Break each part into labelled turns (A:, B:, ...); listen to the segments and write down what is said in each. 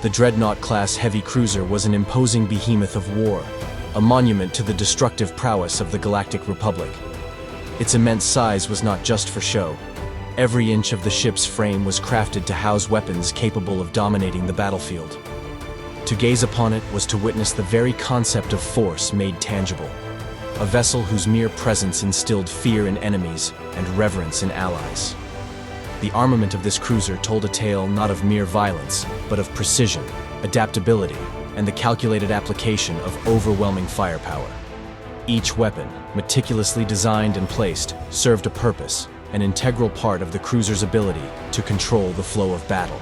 A: The Dreadnaught-class Heavy Cruiser was an imposing behemoth of war, a monument to the destructive prowess of the Galactic Republic. Its immense size was not just for show. Every inch of the ship's frame was crafted to house weapons capable of dominating the battlefield. To gaze upon it was to witness the very concept of force made tangible, a vessel whose mere presence instilled fear in enemies and reverence in allies. The armament of this cruiser told a tale not of mere violence, but of precision, adaptability, and the calculated application of overwhelming firepower. Each weapon, meticulously designed and placed, served a purpose, an integral part of the cruiser's ability to control the flow of battle.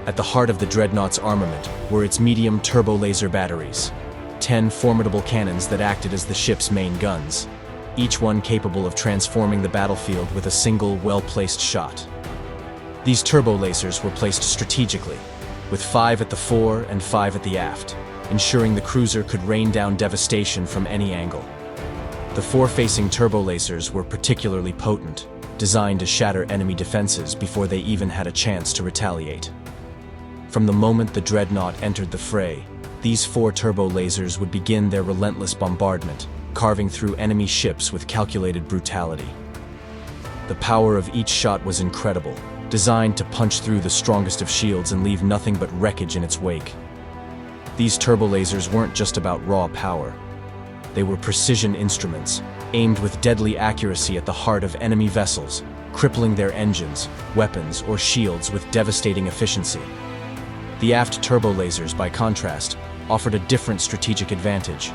A: At the heart of the Dreadnaught's armament were its medium turbo-laser batteries, 10 formidable cannons that acted as the ship's main guns, each one capable of transforming the battlefield with a single, well-placed shot. These turbo-lasers were placed strategically, with 5 at the fore and 5 at the aft, ensuring the cruiser could rain down devastation from any angle. The fore-facing turbo-lasers were particularly potent, designed to shatter enemy defenses before they even had a chance to retaliate. From the moment the Dreadnought entered the fray, these 4 turbo-lasers would begin their relentless bombardment, carving through enemy ships with calculated brutality. The power of each shot was incredible, designed to punch through the strongest of shields and leave nothing but wreckage in its wake. These turbo-lasers weren't just about raw power. They were precision instruments, aimed with deadly accuracy at the heart of enemy vessels, crippling their engines, weapons, or shields with devastating efficiency. The aft turbo-lasers, by contrast, offered a different strategic advantage.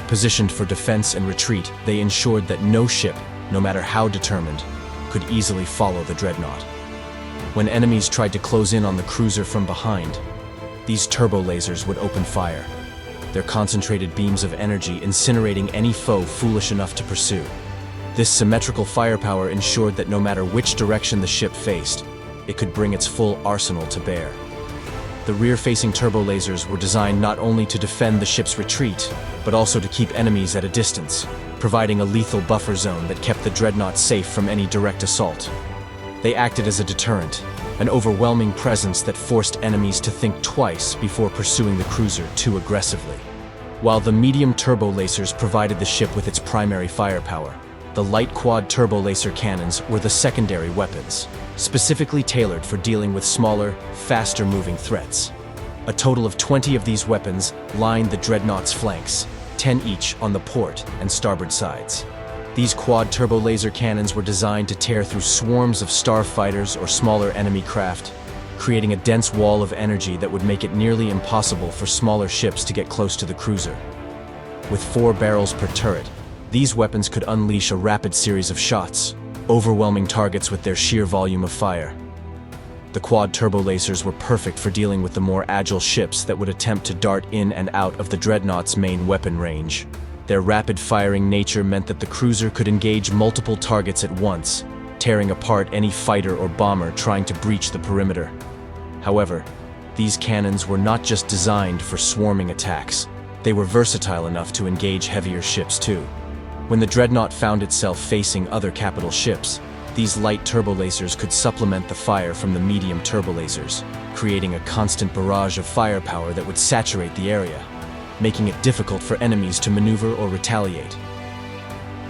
A: Positioned for defense and retreat, they ensured that no ship, no matter how determined, could easily follow the Dreadnought. When enemies tried to close in on the cruiser from behind, these turbo-lasers would open fire, their concentrated beams of energy incinerating any foe foolish enough to pursue. This symmetrical firepower ensured that no matter which direction the ship faced, it could bring its full arsenal to bear. The rear-facing turbo-lasers were designed not only to defend the ship's retreat, but also to keep enemies at a distance, providing a lethal buffer zone that kept the Dreadnought safe from any direct assault. They acted as a deterrent, an overwhelming presence that forced enemies to think twice before pursuing the cruiser too aggressively. While the medium turbo-lasers provided the ship with its primary firepower, the light quad turbo-laser cannons were the secondary weapons, specifically tailored for dealing with smaller, faster-moving threats. A total of 20 of these weapons lined the Dreadnaught's flanks, 10 each on the port and starboard sides. These quad turbo-laser cannons were designed to tear through swarms of starfighters or smaller enemy craft, creating a dense wall of energy that would make it nearly impossible for smaller ships to get close to the cruiser. With 4 barrels per turret, these weapons could unleash a rapid series of shots, overwhelming targets with their sheer volume of fire. The quad turbo-lasers were perfect for dealing with the more agile ships that would attempt to dart in and out of the Dreadnaught's main weapon range. Their rapid-firing nature meant that the cruiser could engage multiple targets at once, tearing apart any fighter or bomber trying to breach the perimeter. However, these cannons were not just designed for swarming attacks. They were versatile enough to engage heavier ships too. When the Dreadnought found itself facing other capital ships, these light turbo-lasers could supplement the fire from the medium turbo-lasers, creating a constant barrage of firepower that would saturate the area, making it difficult for enemies to maneuver or retaliate.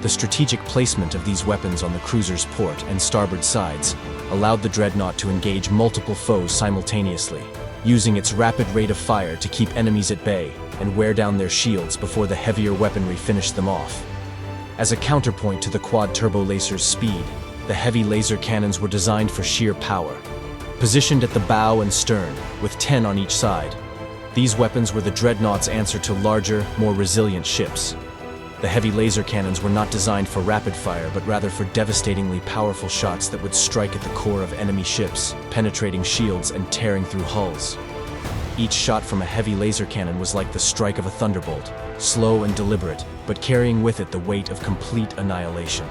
A: The strategic placement of these weapons on the cruiser's port and starboard sides allowed the Dreadnought to engage multiple foes simultaneously, using its rapid rate of fire to keep enemies at bay and wear down their shields before the heavier weaponry finished them off. As a counterpoint to the quad turbo-laser's speed, the heavy laser cannons were designed for sheer power. Positioned at the bow and stern, with 10 on each side, these weapons were the Dreadnaught's answer to larger, more resilient ships. The heavy laser cannons were not designed for rapid fire, but rather for devastatingly powerful shots that would strike at the core of enemy ships, penetrating shields and tearing through hulls. Each shot from a heavy laser cannon was like the strike of a thunderbolt, slow and deliberate, but carrying with it the weight of complete annihilation.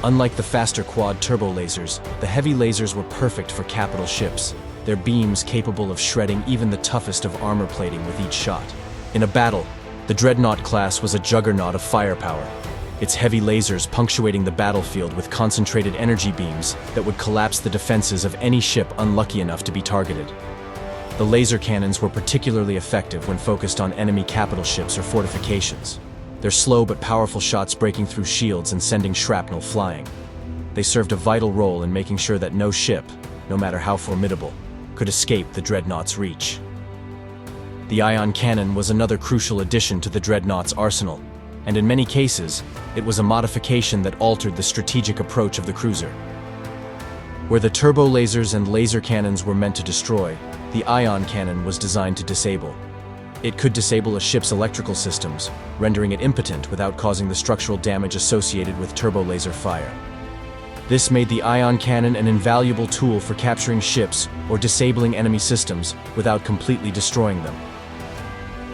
A: Unlike the faster quad turbo lasers, the heavy lasers were perfect for capital ships, their beams capable of shredding even the toughest of armor plating with each shot. In a battle, the Dreadnought class was a juggernaut of firepower, its heavy lasers punctuating the battlefield with concentrated energy beams that would collapse the defenses of any ship unlucky enough to be targeted. The laser cannons were particularly effective when focused on enemy capital ships or fortifications. Their slow but powerful shots breaking through shields and sending shrapnel flying. They served a vital role in making sure that no ship, no matter how formidable, could escape the Dreadnaught's reach. The ion cannon was another crucial addition to the Dreadnaught's arsenal, and in many cases, it was a modification that altered the strategic approach of the cruiser. Where the turbo lasers and laser cannons were meant to destroy, the ion cannon was designed to disable. It could disable a ship's electrical systems, rendering it impotent without causing the structural damage associated with turbo laser fire. This made the ion cannon an invaluable tool for capturing ships or disabling enemy systems without completely destroying them.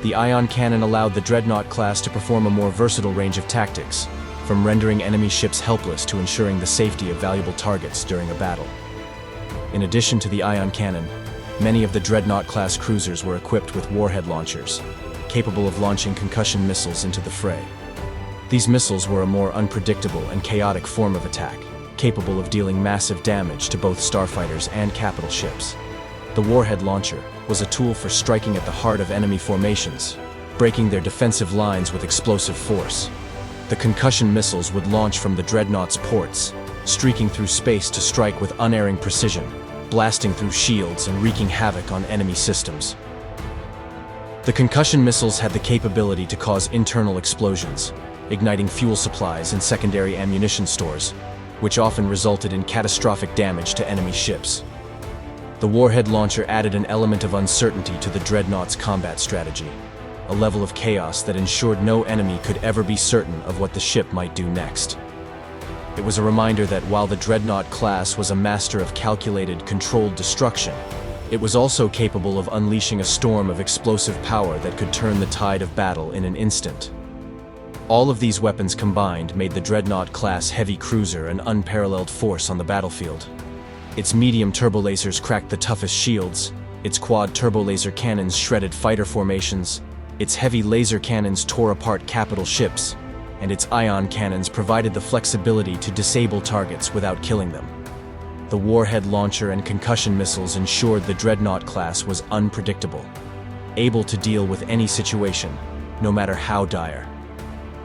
A: The ion cannon allowed the Dreadnought class to perform a more versatile range of tactics, from rendering enemy ships helpless to ensuring the safety of valuable targets during a battle. In addition to the ion cannon, many of the Dreadnought-class cruisers were equipped with warhead launchers, capable of launching concussion missiles into the fray. These missiles were a more unpredictable and chaotic form of attack, capable of dealing massive damage to both starfighters and capital ships. The warhead launcher was a tool for striking at the heart of enemy formations, breaking their defensive lines with explosive force. The concussion missiles would launch from the Dreadnaught's ports, streaking through space to strike with unerring precision, blasting through shields and wreaking havoc on enemy systems. The concussion missiles had the capability to cause internal explosions, igniting fuel supplies and secondary ammunition stores, which often resulted in catastrophic damage to enemy ships. The warhead launcher added an element of uncertainty to the Dreadnaught's combat strategy, a level of chaos that ensured no enemy could ever be certain of what the ship might do next. It was a reminder that while the Dreadnought class was a master of calculated, controlled destruction, it was also capable of unleashing a storm of explosive power that could turn the tide of battle in an instant. All of these weapons combined made the Dreadnought-class Heavy Cruiser an unparalleled force on the battlefield. Its medium turbolasers cracked the toughest shields, its quad turbolaser cannons shredded fighter formations, its heavy laser cannons tore apart capital ships, and its ion cannons provided the flexibility to disable targets without killing them. The warhead launcher and concussion missiles ensured the Dreadnought class was unpredictable, able to deal with any situation, no matter how dire.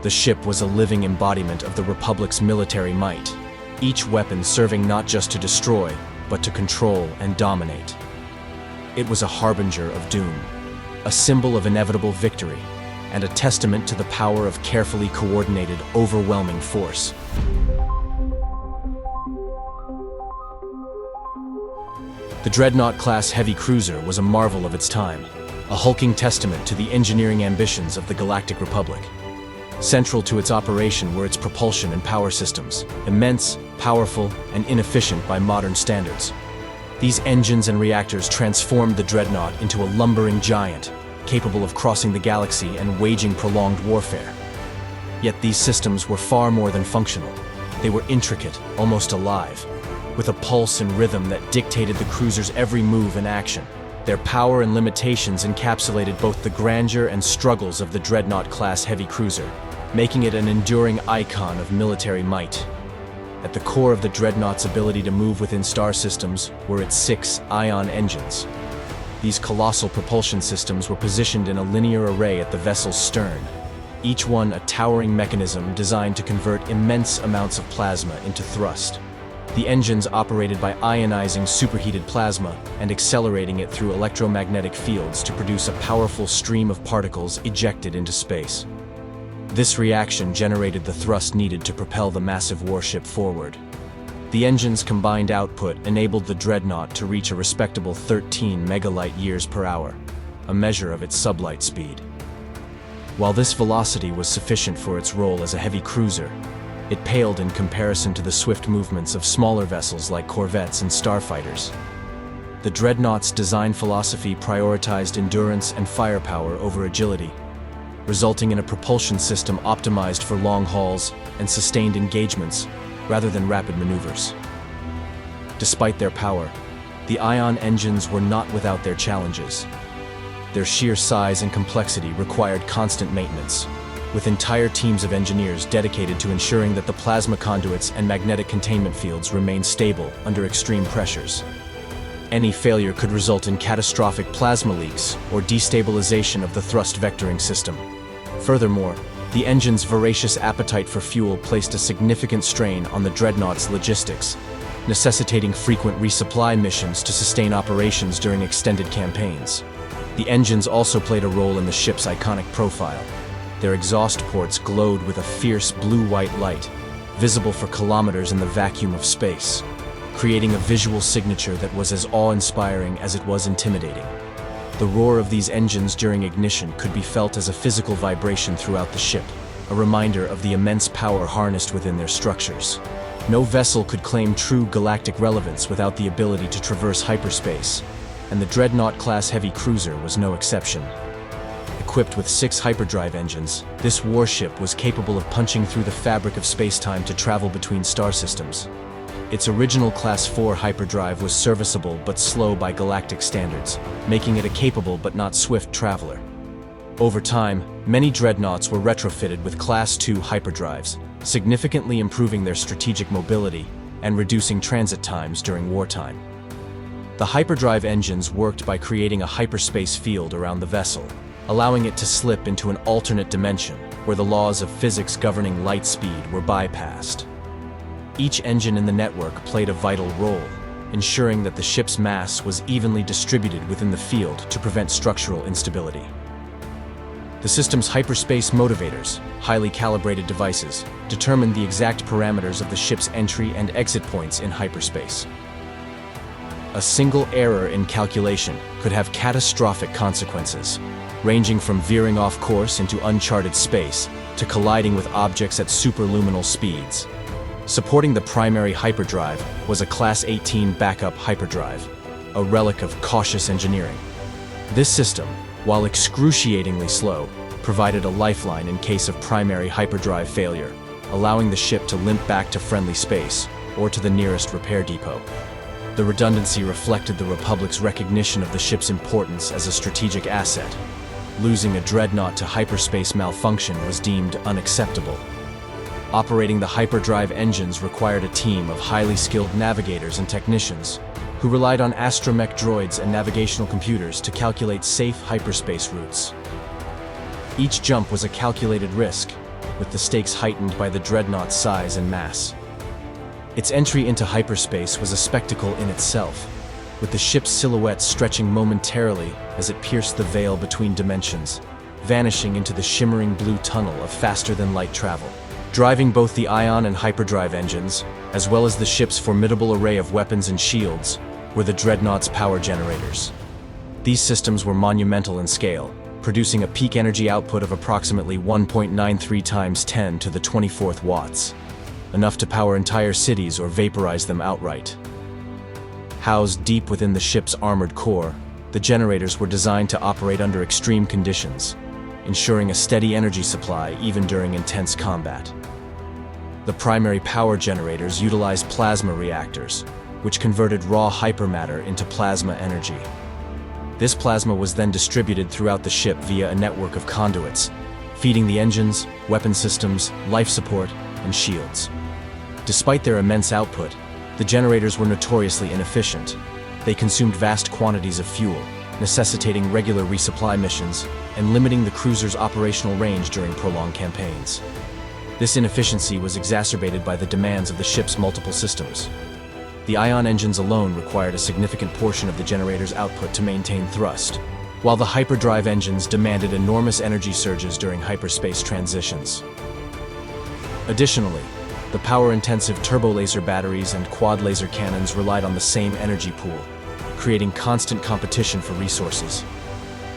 A: The ship was a living embodiment of the Republic's military might, each weapon serving not just to destroy, but to control and dominate. It was a harbinger of doom, a symbol of inevitable victory, and a testament to the power of carefully coordinated, overwhelming force. The Dreadnought-class Heavy Cruiser was a marvel of its time, a hulking testament to the engineering ambitions of the Galactic Republic. Central to its operation were its propulsion and power systems, immense, powerful, and inefficient by modern standards. These engines and reactors transformed the Dreadnought into a lumbering giant, capable of crossing the galaxy and waging prolonged warfare. Yet these systems were far more than functional. They were intricate, almost alive, with a pulse and rhythm that dictated the cruiser's every move and action. Their power and limitations encapsulated both the grandeur and struggles of the Dreadnought-class Heavy Cruiser, making it an enduring icon of military might. At the core of the Dreadnaught's ability to move within star systems were its 6 ion engines. These colossal propulsion systems were positioned in a linear array at the vessel's stern, each one a towering mechanism designed to convert immense amounts of plasma into thrust. The engines operated by ionizing superheated plasma and accelerating it through electromagnetic fields to produce a powerful stream of particles ejected into space. This reaction generated the thrust needed to propel the massive warship forward. The engine's combined output enabled the Dreadnought to reach a respectable 13 megalight-years per hour, a measure of its sublight speed. While this velocity was sufficient for its role as a heavy cruiser, it paled in comparison to the swift movements of smaller vessels like corvettes and starfighters. The Dreadnaught's design philosophy prioritized endurance and firepower over agility, resulting in a propulsion system optimized for long hauls and sustained engagements rather than rapid maneuvers. Despite their power, the ion engines were not without their challenges. Their sheer size and complexity required constant maintenance, with entire teams of engineers dedicated to ensuring that the plasma conduits and magnetic containment fields remained stable under extreme pressures. Any failure could result in catastrophic plasma leaks or destabilization of the thrust vectoring system. Furthermore, the engine's voracious appetite for fuel placed a significant strain on the Dreadnaught's logistics, necessitating frequent resupply missions to sustain operations during extended campaigns. The engines also played a role in the ship's iconic profile. Their exhaust ports glowed with a fierce blue-white light, visible for kilometers in the vacuum of space, creating a visual signature that was as awe-inspiring as it was intimidating. The roar of these engines during ignition could be felt as a physical vibration throughout the ship, a reminder of the immense power harnessed within their structures. No vessel could claim true galactic relevance without the ability to traverse hyperspace, and the Dreadnaught-class Heavy Cruiser was no exception. Equipped with 6 hyperdrive engines, this warship was capable of punching through the fabric of space-time to travel between star systems. Its original Class 4 hyperdrive was serviceable but slow by galactic standards, making it a capable but not swift traveler. Over time, many dreadnoughts were retrofitted with Class 2 hyperdrives, significantly improving their strategic mobility and reducing transit times during wartime. The hyperdrive engines worked by creating a hyperspace field around the vessel, allowing it to slip into an alternate dimension where the laws of physics governing light speed were bypassed. Each engine in the network played a vital role, ensuring that the ship's mass was evenly distributed within the field to prevent structural instability. The system's hyperspace motivators, highly calibrated devices, determined the exact parameters of the ship's entry and exit points in hyperspace. A single error in calculation could have catastrophic consequences, ranging from veering off course into uncharted space to colliding with objects at superluminal speeds. Supporting the primary hyperdrive was a Class 18 backup hyperdrive, a relic of cautious engineering. This system, while excruciatingly slow, provided a lifeline in case of primary hyperdrive failure, allowing the ship to limp back to friendly space or to the nearest repair depot. The redundancy reflected the Republic's recognition of the ship's importance as a strategic asset. Losing a dreadnought to hyperspace malfunction was deemed unacceptable. Operating the hyperdrive engines required a team of highly skilled navigators and technicians who relied on astromech droids and navigational computers to calculate safe hyperspace routes. Each jump was a calculated risk, with the stakes heightened by the dreadnought's size and mass. Its entry into hyperspace was a spectacle in itself, with the ship's silhouette stretching momentarily as it pierced the veil between dimensions, vanishing into the shimmering blue tunnel of faster-than-light travel. Driving both the ion and hyperdrive engines, as well as the ship's formidable array of weapons and shields, were the Dreadnaught's power generators. These systems were monumental in scale, producing a peak energy output of approximately 1.93 times 10 to the 24th watts, enough to power entire cities or vaporize them outright. Housed deep within the ship's armored core, the generators were designed to operate under extreme conditions, ensuring a steady energy supply even during intense combat. The primary power generators utilized plasma reactors, which converted raw hypermatter into plasma energy. This plasma was then distributed throughout the ship via a network of conduits, feeding the engines, weapon systems, life support, and shields. Despite their immense output, the generators were notoriously inefficient. They consumed vast quantities of fuel, necessitating regular resupply missions and limiting the cruiser's operational range during prolonged campaigns. This inefficiency was exacerbated by the demands of the ship's multiple systems. The ion engines alone required a significant portion of the generator's output to maintain thrust, while the hyperdrive engines demanded enormous energy surges during hyperspace transitions. Additionally, the power-intensive turbo-laser batteries and quad-laser cannons relied on the same energy pool, creating constant competition for resources.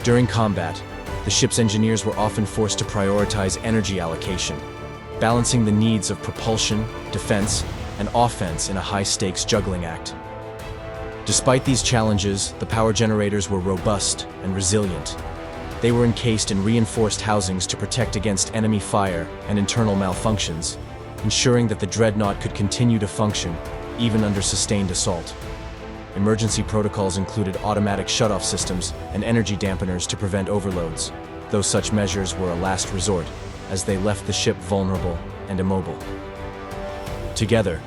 A: During combat, the ship's engineers were often forced to prioritize energy allocation, balancing the needs of propulsion, defense, and offense in a high-stakes juggling act. Despite these challenges, the power generators were robust and resilient. They were encased in reinforced housings to protect against enemy fire and internal malfunctions, ensuring that the dreadnought could continue to function even under sustained assault. Emergency protocols included automatic shutoff systems and energy dampeners to prevent overloads, though such measures were a last resort, as they left the ship vulnerable and immobile. Together,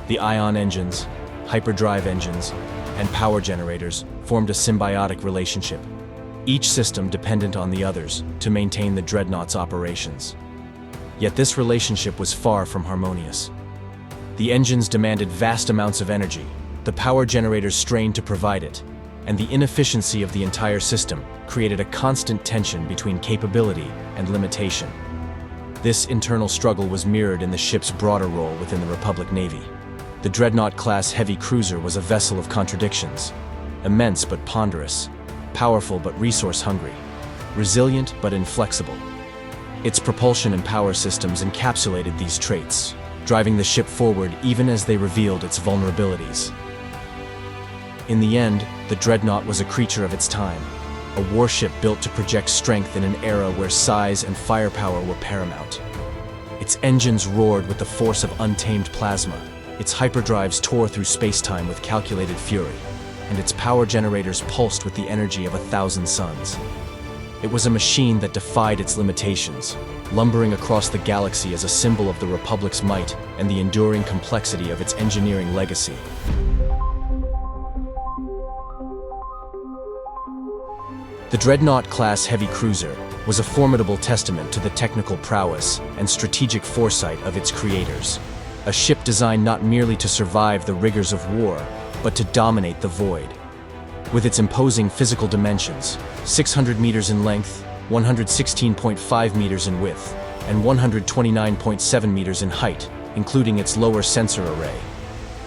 A: the ion engines, hyperdrive engines, and power generators formed a symbiotic relationship, each system dependent on the others to maintain the Dreadnaught's operations. Yet this relationship was far from harmonious. The engines demanded vast amounts of energy, the power generators strained to provide it, and the inefficiency of the entire system created a constant tension between capability and limitation. This internal struggle was mirrored in the ship's broader role within the Republic Navy. The Dreadnaught-class Heavy Cruiser was a vessel of contradictions, immense but ponderous, powerful but resource-hungry, resilient but inflexible. Its propulsion and power systems encapsulated these traits, driving the ship forward even as they revealed its vulnerabilities. In the end, the Dreadnought was a creature of its time, a warship built to project strength in an era where size and firepower were paramount. Its engines roared with the force of untamed plasma, its hyperdrives tore through space-time with calculated fury, and its power generators pulsed with the energy of 1,000 suns. It was a machine that defied its limitations, lumbering across the galaxy as a symbol of the Republic's might and the enduring complexity of its engineering legacy. The Dreadnaught-class Heavy Cruiser was a formidable testament to the technical prowess and strategic foresight of its creators, a ship designed not merely to survive the rigors of war, but to dominate the void. With its imposing physical dimensions, 600 meters in length, 116.5 meters in width, and 129.7 meters in height, including its lower sensor array,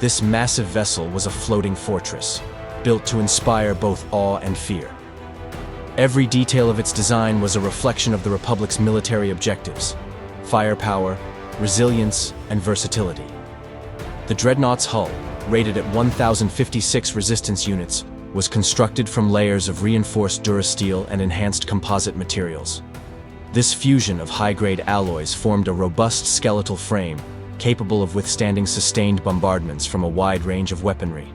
A: this massive vessel was a floating fortress, built to inspire both awe and fear. Every detail of its design was a reflection of the Republic's military objectives: firepower, resilience, and versatility. The Dreadnaught's hull, rated at 1,056 resistance units, was constructed from layers of reinforced durasteel and enhanced composite materials. This fusion of high-grade alloys formed a robust skeletal frame capable of withstanding sustained bombardments from a wide range of weaponry.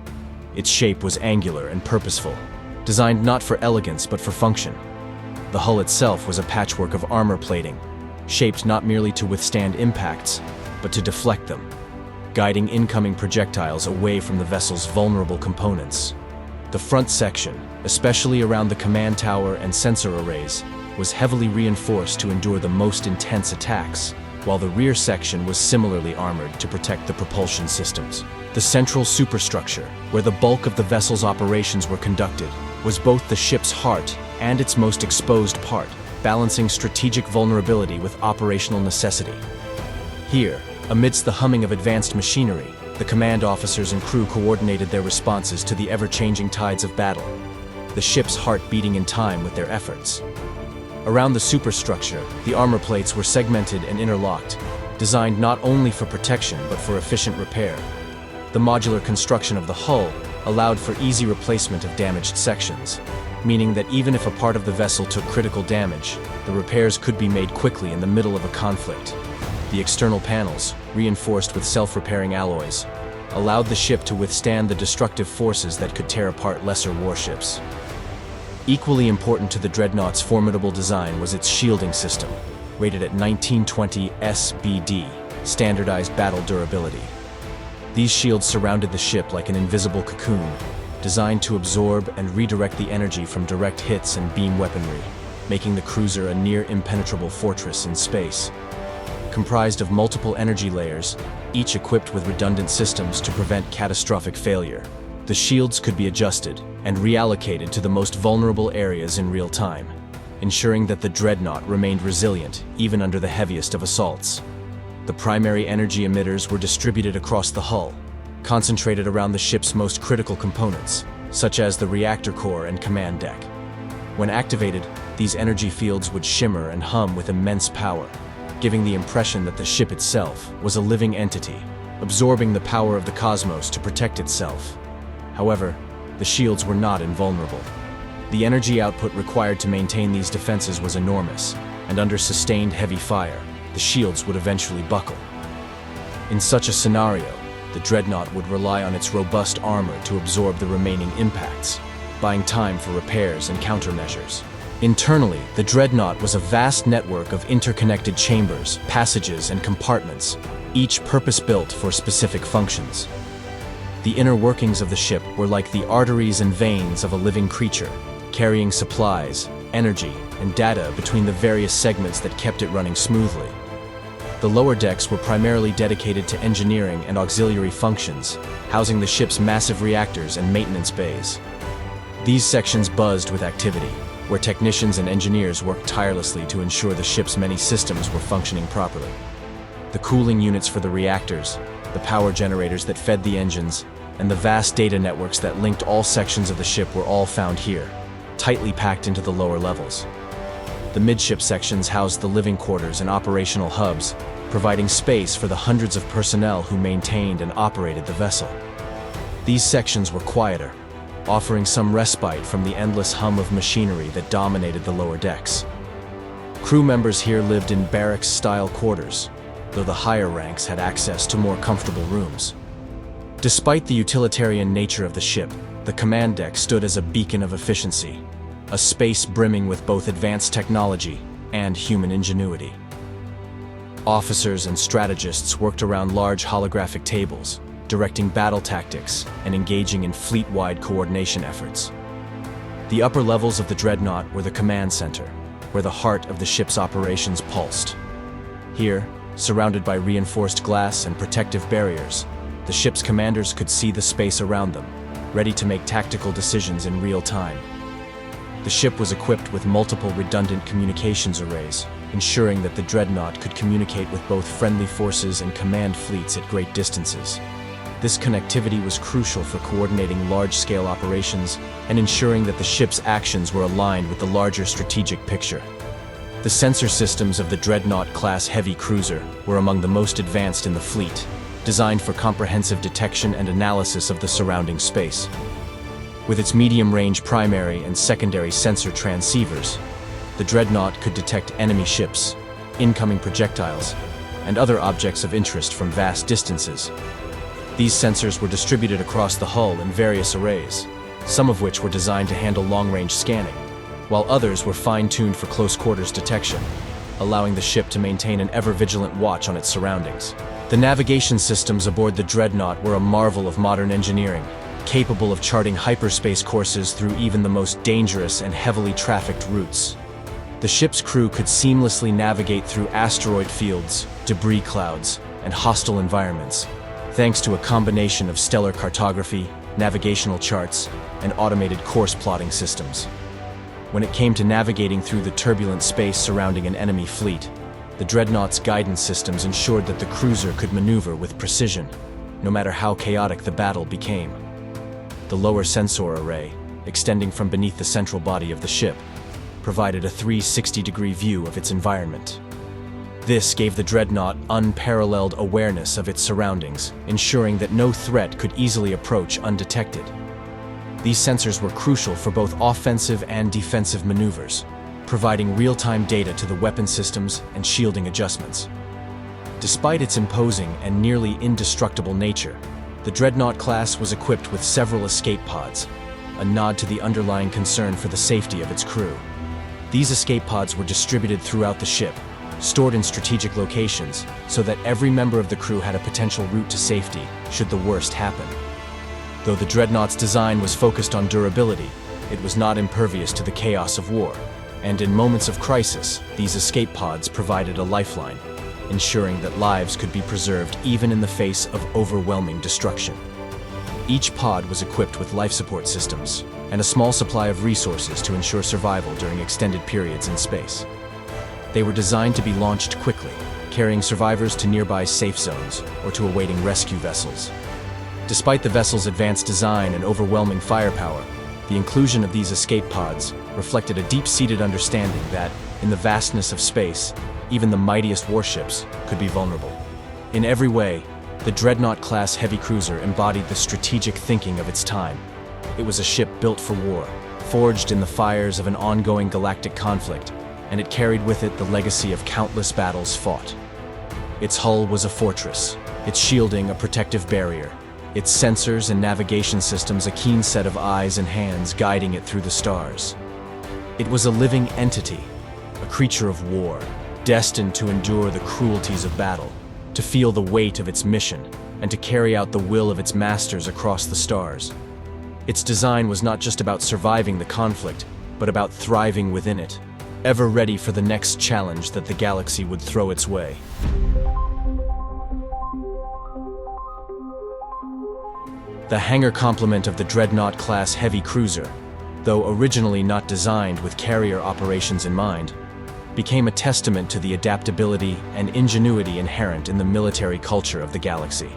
A: Its shape was angular and purposeful, designed not for elegance but for function. The hull itself was a patchwork of armor plating, shaped not merely to withstand impacts, but to deflect them, guiding incoming projectiles away from the vessel's vulnerable components. The front section, especially around the command tower and sensor arrays, was heavily reinforced to endure the most intense attacks, while the rear section was similarly armored to protect the propulsion systems. The central superstructure, where the bulk of the vessel's operations were conducted, was both the ship's heart and its most exposed part, balancing strategic vulnerability with operational necessity. Here, amidst the humming of advanced machinery, the command officers and crew coordinated their responses to the ever-changing tides of battle, the ship's heart beating in time with their efforts. Around the superstructure, the armor plates were segmented and interlocked, designed not only for protection but for efficient repair. The modular construction of the hull allowed for easy replacement of damaged sections, meaning that even if a part of the vessel took critical damage, the repairs could be made quickly in the middle of a conflict. The external panels, reinforced with self-repairing alloys, allowed the ship to withstand the destructive forces that could tear apart lesser warships. Equally important to the Dreadnaught's formidable design was its shielding system, rated at 1920 SBD, standardized battle durability. These shields surrounded the ship like an invisible cocoon, designed to absorb and redirect the energy from direct hits and beam weaponry, making the cruiser a near-impenetrable fortress in space. Comprised of multiple energy layers, each equipped with redundant systems to prevent catastrophic failure, the shields could be adjusted and reallocated to the most vulnerable areas in real time, ensuring that the Dreadnought remained resilient even under the heaviest of assaults. The primary energy emitters were distributed across the hull, concentrated around the ship's most critical components, such as the reactor core and command deck. When activated, these energy fields would shimmer and hum with immense power, giving the impression that the ship itself was a living entity, absorbing the power of the cosmos to protect itself. However, the shields were not invulnerable. The energy output required to maintain these defenses was enormous, and under sustained heavy fire, the shields would eventually buckle. In such a scenario, the Dreadnought would rely on its robust armor to absorb the remaining impacts, buying time for repairs and countermeasures. Internally, the Dreadnought was a vast network of interconnected chambers, passages, and compartments, each purpose-built for specific functions. The inner workings of the ship were like the arteries and veins of a living creature, carrying supplies, energy, and data between the various segments that kept it running smoothly. The lower decks were primarily dedicated to engineering and auxiliary functions, housing the ship's massive reactors and maintenance bays. These sections buzzed with activity, where technicians and engineers worked tirelessly to ensure the ship's many systems were functioning properly. The cooling units for the reactors, the power generators that fed the engines, and the vast data networks that linked all sections of the ship were all found here, tightly packed into the lower levels. The midship sections housed the living quarters and operational hubs, providing space for the hundreds of personnel who maintained and operated the vessel. These sections were quieter, offering some respite from the endless hum of machinery that dominated the lower decks. Crew members here lived in barracks-style quarters, though the higher ranks had access to more comfortable rooms. Despite the utilitarian nature of the ship, the command deck stood as a beacon of efficiency, a space brimming with both advanced technology and human ingenuity. Officers and strategists worked around large holographic tables, directing battle tactics and engaging in fleet-wide coordination efforts. The upper levels of the Dreadnought were the command center, where the heart of the ship's operations pulsed. Here, surrounded by reinforced glass and protective barriers, the ship's commanders could see the space around them, ready to make tactical decisions in real time. The ship was equipped with multiple redundant communications arrays, ensuring that the Dreadnought could communicate with both friendly forces and command fleets at great distances. This connectivity was crucial for coordinating large-scale operations and ensuring that the ship's actions were aligned with the larger strategic picture. The sensor systems of the Dreadnaught-class Heavy Cruiser were among the most advanced in the fleet, designed for comprehensive detection and analysis of the surrounding space. With its medium-range primary and secondary sensor transceivers, the Dreadnought could detect enemy ships, incoming projectiles, and other objects of interest from vast distances. These sensors were distributed across the hull in various arrays, some of which were designed to handle long-range scanning, while others were fine-tuned for close-quarters detection, allowing the ship to maintain an ever-vigilant watch on its surroundings. The navigation systems aboard the Dreadnought were a marvel of modern engineering, capable of charting hyperspace courses through even the most dangerous and heavily trafficked routes. The ship's crew could seamlessly navigate through asteroid fields, debris clouds, and hostile environments, thanks to a combination of stellar cartography, navigational charts, and automated course plotting systems. When it came to navigating through the turbulent space surrounding an enemy fleet, the Dreadnought's guidance systems ensured that the cruiser could maneuver with precision, no matter how chaotic the battle became. The lower sensor array, extending from beneath the central body of the ship, provided a 360-degree view of its environment. This gave the Dreadnought unparalleled awareness of its surroundings, ensuring that no threat could easily approach undetected. These sensors were crucial for both offensive and defensive maneuvers, providing real-time data to the weapon systems and shielding adjustments. Despite its imposing and nearly indestructible nature, the Dreadnought class was equipped with several escape pods, a nod to the underlying concern for the safety of its crew. These escape pods were distributed throughout the ship, stored in strategic locations, so that every member of the crew had a potential route to safety should the worst happen. Though the Dreadnought's design was focused on durability, it was not impervious to the chaos of war, and in moments of crisis, these escape pods provided a lifeline, ensuring that lives could be preserved even in the face of overwhelming destruction. Each pod was equipped with life support systems and a small supply of resources to ensure survival during extended periods in space. They were designed to be launched quickly, carrying survivors to nearby safe zones or to awaiting rescue vessels. Despite the vessel's advanced design and overwhelming firepower, the inclusion of these escape pods reflected a deep-seated understanding that, in the vastness of space, even the mightiest warships could be vulnerable. In every way, the Dreadnaught-class Heavy Cruiser embodied the strategic thinking of its time. It was a ship built for war, forged in the fires of an ongoing galactic conflict, and it carried with it the legacy of countless battles fought. Its hull was a fortress, its shielding a protective barrier, its sensors and navigation systems a keen set of eyes and hands guiding it through the stars. It was a living entity, a creature of war, destined to endure the cruelties of battle, to feel the weight of its mission, and to carry out the will of its masters across the stars. Its design was not just about surviving the conflict, but about thriving within it, ever ready for the next challenge that the galaxy would throw its way. The hangar complement of the Dreadnaught-class Heavy Cruiser, though originally not designed with carrier operations in mind, became a testament to the adaptability and ingenuity inherent in the military culture of the galaxy.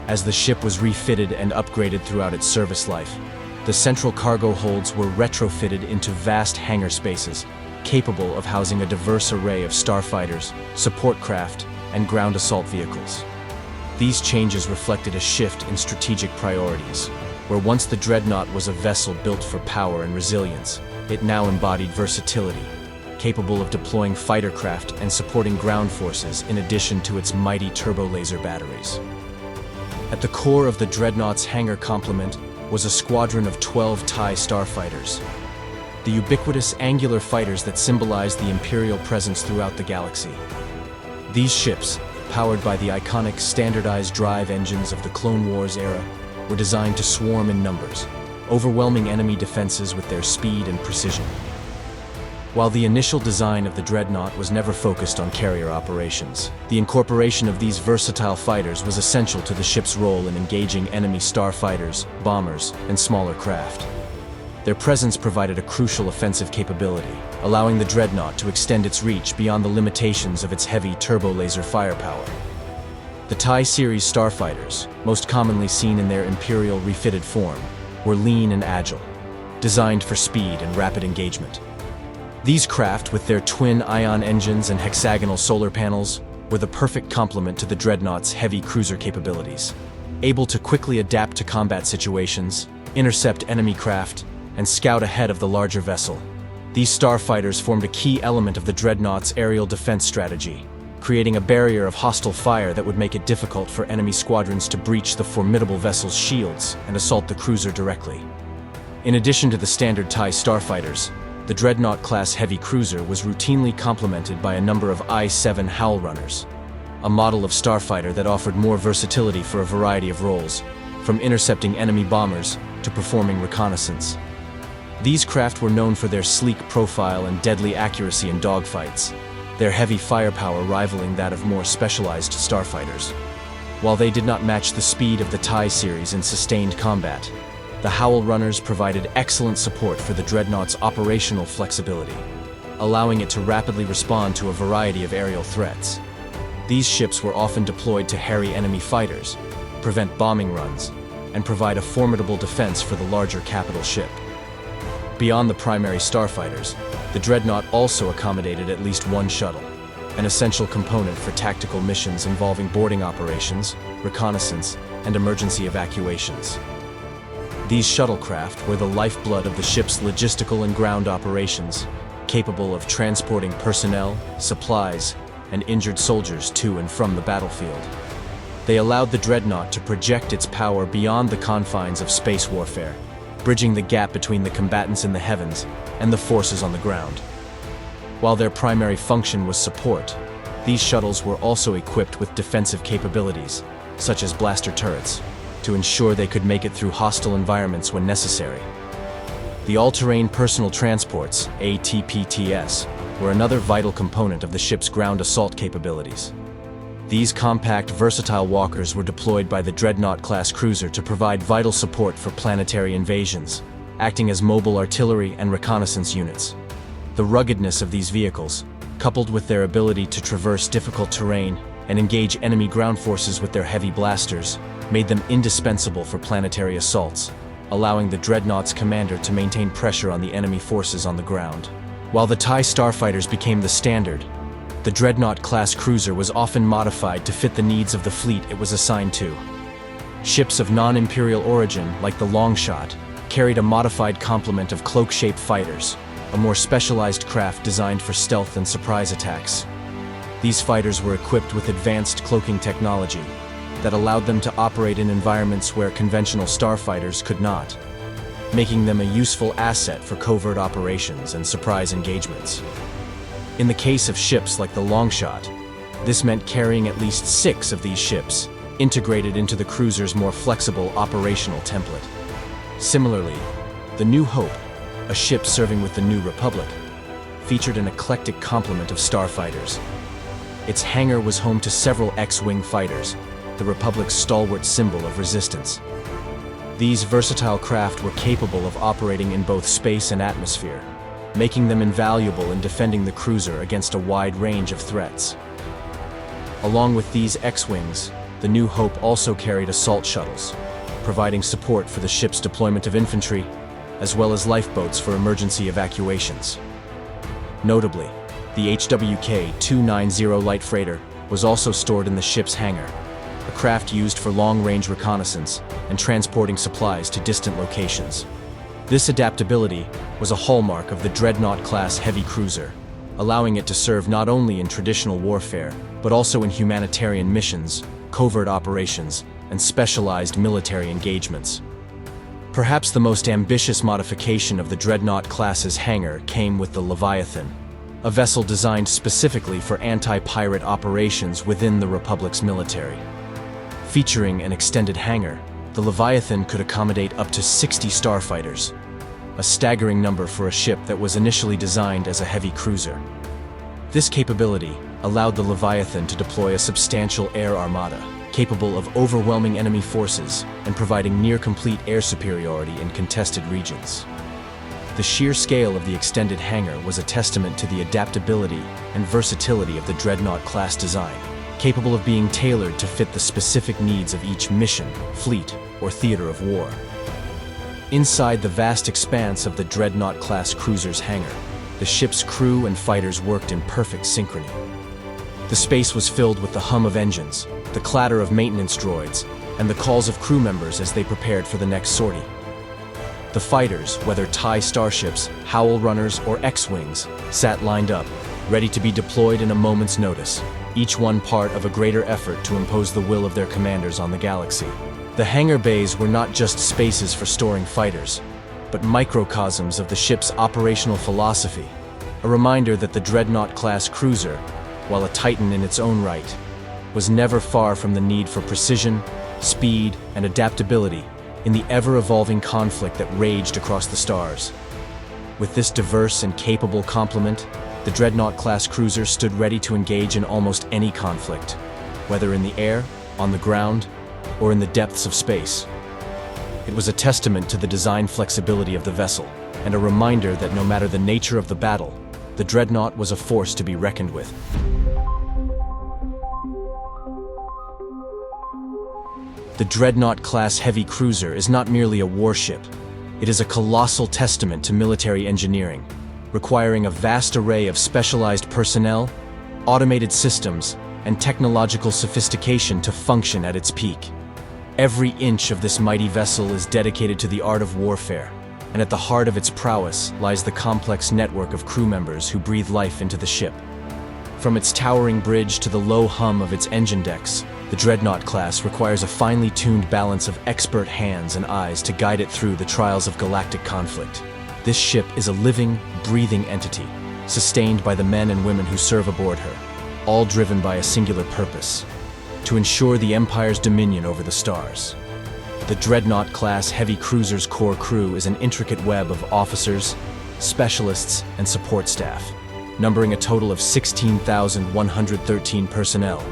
A: As the ship was refitted and upgraded throughout its service life, the central cargo holds were retrofitted into vast hangar spaces, capable of housing a diverse array of starfighters, support craft, and ground assault vehicles. These changes reflected a shift in strategic priorities, where once the Dreadnought was a vessel built for power and resilience, it now embodied versatility, capable of deploying fighter craft and supporting ground forces in addition to its mighty turbo-laser batteries. At the core of the Dreadnought's hangar complement was a squadron of 12 TIE starfighters, the ubiquitous angular fighters that symbolized the Imperial presence throughout the galaxy. These ships, powered by the iconic standardized drive engines of the Clone Wars era, were designed to swarm in numbers, overwhelming enemy defenses with their speed and precision. While the initial design of the Dreadnought was never focused on carrier operations, the incorporation of these versatile fighters was essential to the ship's role in engaging enemy starfighters, bombers, and smaller craft. Their presence provided a crucial offensive capability, allowing the Dreadnought to extend its reach beyond the limitations of its heavy turbo-laser firepower. The TIE series starfighters, most commonly seen in their Imperial refitted form, were lean and agile, designed for speed and rapid engagement. These craft, with their twin ion engines and hexagonal solar panels, were the perfect complement to the Dreadnought's heavy cruiser capabilities. Able to quickly adapt to combat situations, intercept enemy craft, and scout ahead of the larger vessel, these starfighters formed a key element of the Dreadnought's aerial defense strategy, creating a barrier of hostile fire that would make it difficult for enemy squadrons to breach the formidable vessel's shields and assault the cruiser directly. In addition to the standard TIE starfighters, the Dreadnaught-class Heavy Cruiser was routinely complemented by a number of I-7 Howl Runners, a model of starfighter that offered more versatility for a variety of roles, from intercepting enemy bombers to performing reconnaissance. These craft were known for their sleek profile and deadly accuracy in dogfights, their heavy firepower rivaling that of more specialized starfighters. While they did not match the speed of the TIE series in sustained combat, the Howl Runners provided excellent support for the Dreadnought's operational flexibility, allowing it to rapidly respond to a variety of aerial threats. These ships were often deployed to harry enemy fighters, prevent bombing runs, and provide a formidable defense for the larger capital ship. Beyond the primary starfighters, the Dreadnought also accommodated at least one shuttle, an essential component for tactical missions involving boarding operations, reconnaissance, and emergency evacuations. These shuttlecraft were the lifeblood of the ship's logistical and ground operations, capable of transporting personnel, supplies, and injured soldiers to and from the battlefield. They allowed the Dreadnought to project its power beyond the confines of space warfare, bridging the gap between the combatants in the heavens and the forces on the ground. While their primary function was support, these shuttles were also equipped with defensive capabilities, such as blaster turrets, to ensure they could make it through hostile environments when necessary. The all-terrain personal transports, ATPTS, were another vital component of the ship's ground assault capabilities. These compact, versatile walkers were deployed by the Dreadnaught-class cruiser to provide vital support for planetary invasions, acting as mobile artillery and reconnaissance units. The ruggedness of these vehicles, coupled with their ability to traverse difficult terrain and engage enemy ground forces with their heavy blasters, made them indispensable for planetary assaults, allowing the Dreadnought's commander to maintain pressure on the enemy forces on the ground. While the TIE starfighters became the standard, the Dreadnaught-class cruiser was often modified to fit the needs of the fleet it was assigned to. Ships of non-Imperial origin, like the Longshot, carried a modified complement of cloak-shaped fighters, a more specialized craft designed for stealth and surprise attacks. These fighters were equipped with advanced cloaking technology that allowed them to operate in environments where conventional starfighters could not, making them a useful asset for covert operations and surprise engagements. In the case of ships like the Longshot, This meant carrying at least 6 of these ships, integrated into the cruiser's more flexible operational template. Similarly, the New Hope, a ship serving with the New Republic, featured an eclectic complement of starfighters. Its hangar was home to several X-Wing fighters, the Republic's stalwart symbol of resistance. These versatile craft were capable of operating in both space and atmosphere, making them invaluable in defending the cruiser against a wide range of threats. Along with these X-Wings, the New Hope also carried assault shuttles, providing support for the ship's deployment of infantry, as well as lifeboats for emergency evacuations. Notably, the HWK-290 light freighter was also stored in the ship's hangar, a craft used for long-range reconnaissance and transporting supplies to distant locations. This adaptability was a hallmark of the Dreadnaught-class Heavy Cruiser, allowing it to serve not only in traditional warfare, but also in humanitarian missions, covert operations, and specialized military engagements. Perhaps the most ambitious modification of the Dreadnaught-class's hangar came with the Leviathan, a vessel designed specifically for anti-pirate operations within the Republic's military. Featuring an extended hangar, the Leviathan could accommodate up to 60 starfighters, a staggering number for a ship that was initially designed as a heavy cruiser. This capability allowed the Leviathan to deploy a substantial air armada, capable of overwhelming enemy forces and providing near-complete air superiority in contested regions. The sheer scale of the extended hangar was a testament to the adaptability and versatility of the Dreadnaught-class design, capable of being tailored to fit the specific needs of each mission, fleet, or theater of war. Inside the vast expanse of the Dreadnaught-class cruiser's hangar, the ship's crew and fighters worked in perfect synchrony. The space was filled with the hum of engines, the clatter of maintenance droids, and the calls of crew members as they prepared for the next sortie. The fighters, whether TIE starships, Howl runners, or X-Wings, sat lined up, ready to be deployed in a moment's notice, each one part of a greater effort to impose the will of their commanders on the galaxy. The hangar bays were not just spaces for storing fighters, but microcosms of the ship's operational philosophy, a reminder that the Dreadnaught-class cruiser, while a titan in its own right, was never far from the need for precision, speed, and adaptability in the ever-evolving conflict that raged across the stars. With this diverse and capable complement, the Dreadnaught-class cruiser stood ready to engage in almost any conflict, whether in the air, on the ground, or in the depths of space. It was a testament to the design flexibility of the vessel, and a reminder that no matter the nature of the battle, the Dreadnought was a force to be reckoned with. The Dreadnaught-class Heavy Cruiser is not merely a warship. It is a colossal testament to military engineering, requiring a vast array of specialized personnel, automated systems, and technological sophistication to function at its peak. Every inch of this mighty vessel is dedicated to the art of warfare, and at the heart of its prowess lies the complex network of crew members who breathe life into the ship. From its towering bridge to the low hum of its engine decks, the Dreadnought class requires a finely tuned balance of expert hands and eyes to guide it through the trials of galactic conflict. This ship is a living, breathing entity, sustained by the men and women who serve aboard her, all driven by a singular purpose: to ensure the Empire's dominion over the stars. The Dreadnaught-class Heavy Cruiser's core crew is an intricate web of officers, specialists, and support staff, numbering a total of 16,113 personnel.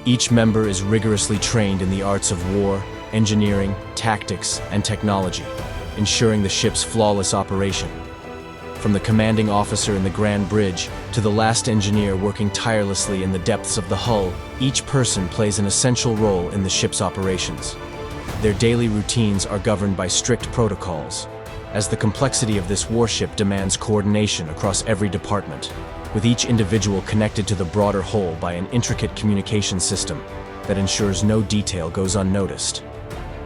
A: Each member is rigorously trained in the arts of war, engineering, tactics, and technology, ensuring the ship's flawless operation. From the commanding officer in the Grand Bridge to the last engineer working tirelessly in the depths of the hull, each person plays an essential role in the ship's operations. Their daily routines are governed by strict protocols, as the complexity of this warship demands coordination across every department, with each individual connected to the broader whole by an intricate communication system that ensures no detail goes unnoticed.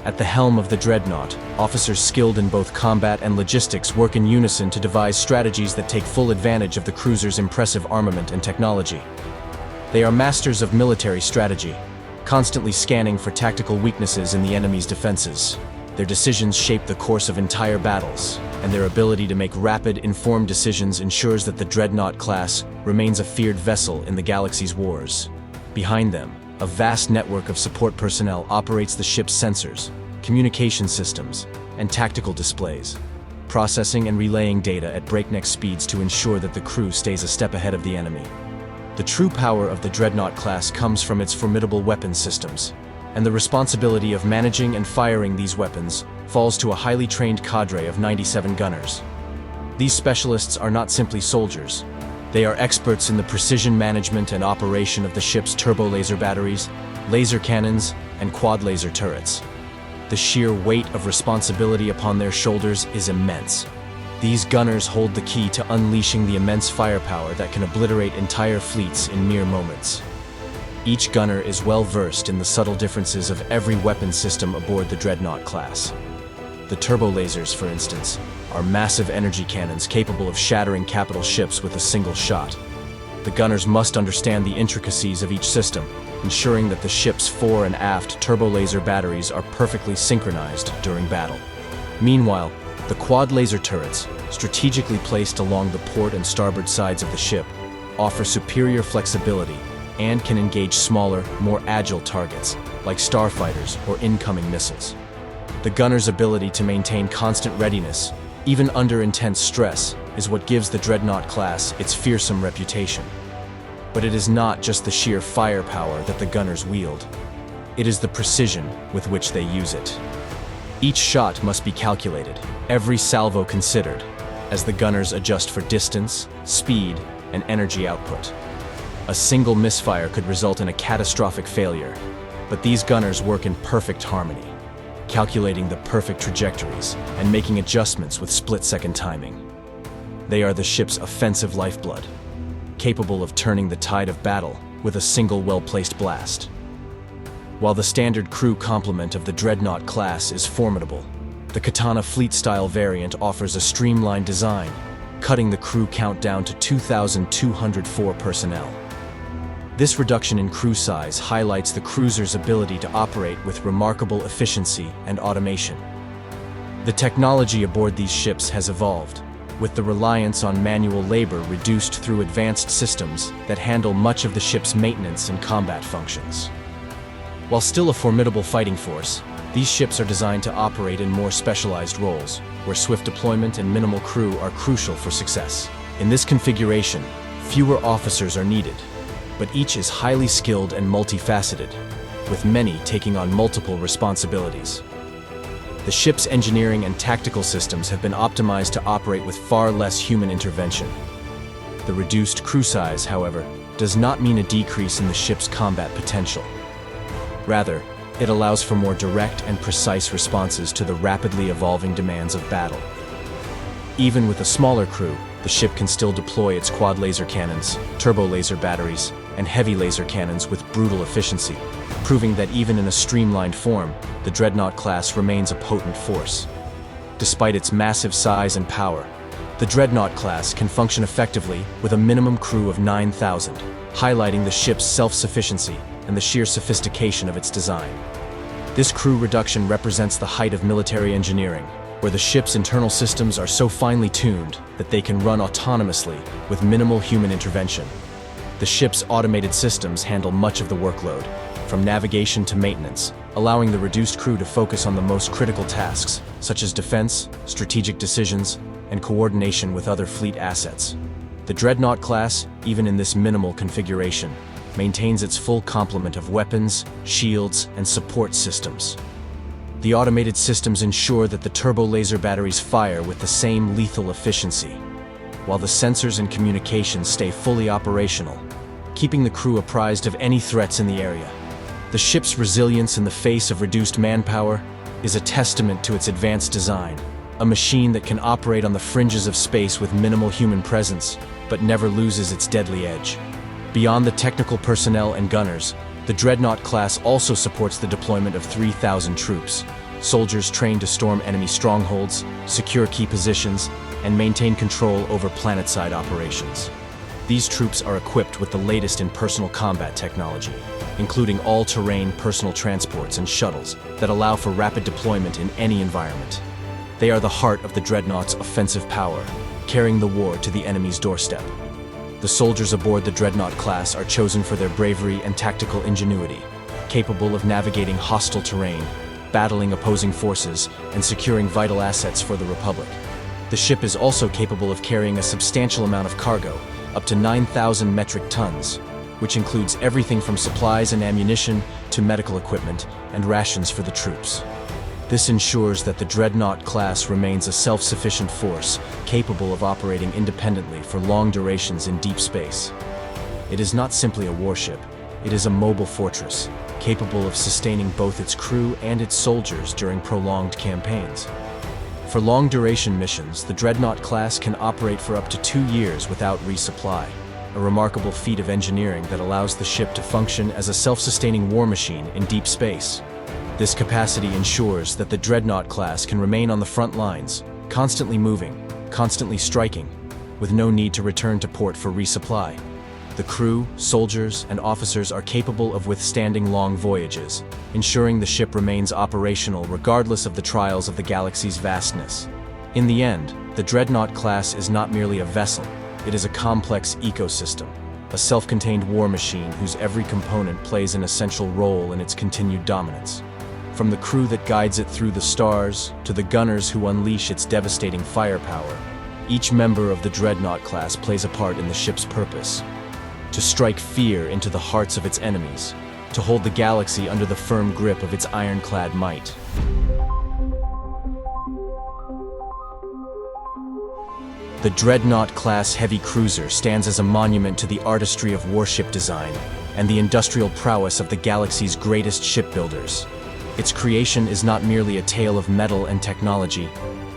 A: At the helm of the Dreadnought, officers skilled in both combat and logistics work in unison to devise strategies that take full advantage of the cruiser's impressive armament and technology. They are masters of military strategy, constantly scanning for tactical weaknesses in the enemy's defenses. Their decisions shape the course of entire battles, and their ability to make rapid, informed decisions ensures that the Dreadnought class remains a feared vessel in the galaxy's wars. Behind them, a vast network of support personnel operates the ship's sensors, communication systems, and tactical displays, processing and relaying data at breakneck speeds to ensure that the crew stays a step ahead of the enemy. The true power of the Dreadnought class comes from its formidable weapons systems, and the responsibility of managing and firing these weapons falls to a highly trained cadre of 97 gunners. These specialists are not simply soldiers. They are experts in the precision management and operation of the ship's turbo laser batteries, laser cannons, and quad laser turrets. The sheer weight of responsibility upon their shoulders is immense. These gunners hold the key to unleashing the immense firepower that can obliterate entire fleets in mere moments. Each gunner is well versed in the subtle differences of every weapon system aboard the Dreadnought class. The turbo lasers, for instance, are massive energy cannons capable of shattering capital ships with a single shot. The gunners must understand the intricacies of each system, ensuring that the ship's fore and aft turbo laser batteries are perfectly synchronized during battle. Meanwhile, the quad laser turrets, strategically placed along the port and starboard sides of the ship, offer superior flexibility and can engage smaller, more agile targets, like starfighters or incoming missiles. The gunner's ability to maintain constant readiness, even under intense stress, is what gives the Dreadnought class its fearsome reputation. But it is not just the sheer firepower that the gunners wield. It is the precision with which they use it. Each shot must be calculated, every salvo considered, as the gunners adjust for distance, speed, and energy output. A single misfire could result in a catastrophic failure, but these gunners work in perfect harmony, calculating the perfect trajectories and making adjustments with split-second timing. They are the ship's offensive lifeblood, capable of turning the tide of battle with a single well-placed blast. While the standard crew complement of the Dreadnought class is formidable, the Katana fleet-style variant offers a streamlined design, cutting the crew count down to 2,204 personnel. This reduction in crew size highlights the cruiser's ability to operate with remarkable efficiency and automation. The technology aboard these ships has evolved, with the reliance on manual labor reduced through advanced systems that handle much of the ship's maintenance and combat functions. While still a formidable fighting force, these ships are designed to operate in more specialized roles, where swift deployment and minimal crew are crucial for success. In this configuration, fewer officers are needed, but each is highly skilled and multifaceted, with many taking on multiple responsibilities. The ship's engineering and tactical systems have been optimized to operate with far less human intervention. The reduced crew size, however, does not mean a decrease in the ship's combat potential. Rather, it allows for more direct and precise responses to the rapidly evolving demands of battle. Even with a smaller crew, the ship can still deploy its quad laser cannons, turbo laser batteries, and heavy laser cannons with brutal efficiency, proving that even in a streamlined form, the Dreadnought class remains a potent force. Despite its massive size and power, the Dreadnought class can function effectively with a minimum crew of 9,000, highlighting the ship's self-sufficiency and the sheer sophistication of its design. This crew reduction represents the height of military engineering, where the ship's internal systems are so finely tuned that they can run autonomously with minimal human intervention. The ship's automated systems handle much of the workload, from navigation to maintenance, allowing the reduced crew to focus on the most critical tasks, such as defense, strategic decisions, and coordination with other fleet assets. The Dreadnought class, even in this minimal configuration, maintains its full complement of weapons, shields, and support systems. The automated systems ensure that the turbo laser batteries fire with the same lethal efficiency, while the sensors and communications stay fully operational, keeping the crew apprised of any threats in the area. The ship's resilience in the face of reduced manpower is a testament to its advanced design, a machine that can operate on the fringes of space with minimal human presence, but never loses its deadly edge. Beyond the technical personnel and gunners, the Dreadnought class also supports the deployment of 3,000 troops, soldiers trained to storm enemy strongholds, secure key positions, and maintain control over planetside operations. These troops are equipped with the latest in personal combat technology, including all-terrain personal transports and shuttles that allow for rapid deployment in any environment. They are the heart of the Dreadnought's offensive power, carrying the war to the enemy's doorstep. The soldiers aboard the Dreadnought class are chosen for their bravery and tactical ingenuity, capable of navigating hostile terrain, battling opposing forces, and securing vital assets for the Republic. The ship is also capable of carrying a substantial amount of cargo, up to 9,000 metric tons, which includes everything from supplies and ammunition to medical equipment and rations for the troops. This ensures that the Dreadnought class remains a self-sufficient force, capable of operating independently for long durations in deep space. It is not simply a warship, it is a mobile fortress, capable of sustaining both its crew and its soldiers during prolonged campaigns. For long-duration missions, the Dreadnought class can operate for up to 2 years without resupply, a remarkable feat of engineering that allows the ship to function as a self-sustaining war machine in deep space. This capacity ensures that the Dreadnought class can remain on the front lines, constantly moving, constantly striking, with no need to return to port for resupply. The crew, soldiers, and officers are capable of withstanding long voyages, ensuring the ship remains operational regardless of the trials of the galaxy's vastness. In the end, the Dreadnought class is not merely a vessel, it is a complex ecosystem, a self-contained war machine whose every component plays an essential role in its continued dominance. From the crew that guides it through the stars, to the gunners who unleash its devastating firepower, each member of the Dreadnought class plays a part in the ship's purpose: to strike fear into the hearts of its enemies, to hold the galaxy under the firm grip of its ironclad might. The Dreadnaught-class Heavy Cruiser stands as a monument to the artistry of warship design and the industrial prowess of the galaxy's greatest shipbuilders. Its creation is not merely a tale of metal and technology,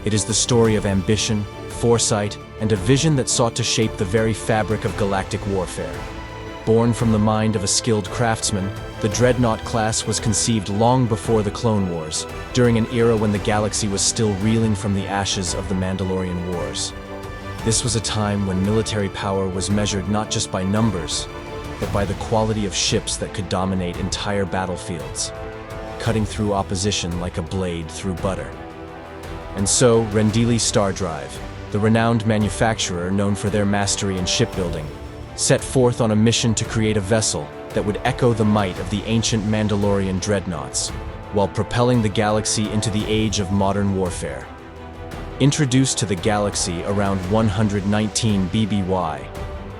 A: it is the story of ambition, foresight, and a vision that sought to shape the very fabric of galactic warfare. Born from the mind of a skilled craftsman, the Dreadnought class was conceived long before the Clone Wars, during an era when the galaxy was still reeling from the ashes of the Mandalorian Wars. This was a time when military power was measured not just by numbers, but by the quality of ships that could dominate entire battlefields, cutting through opposition like a blade through butter. And so, Rendili Stardrive, the renowned manufacturer known for their mastery in shipbuilding, set forth on a mission to create a vessel that would echo the might of the ancient Mandalorian dreadnoughts, while propelling the galaxy into the age of modern warfare. Introduced to the galaxy around 119 BBY,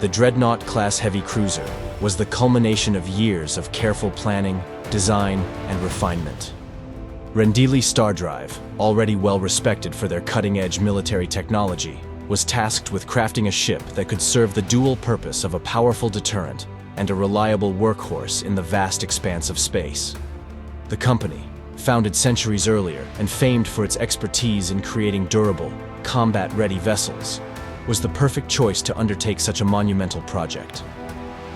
A: the Dreadnaught-class Heavy Cruiser was the culmination of years of careful planning, design, and refinement. Rendili Stardrive, already well respected for their cutting-edge military technology, was tasked with crafting a ship that could serve the dual purpose of a powerful deterrent and a reliable workhorse in the vast expanse of space. The company, founded centuries earlier and famed for its expertise in creating durable, combat-ready vessels, was the perfect choice to undertake such a monumental project.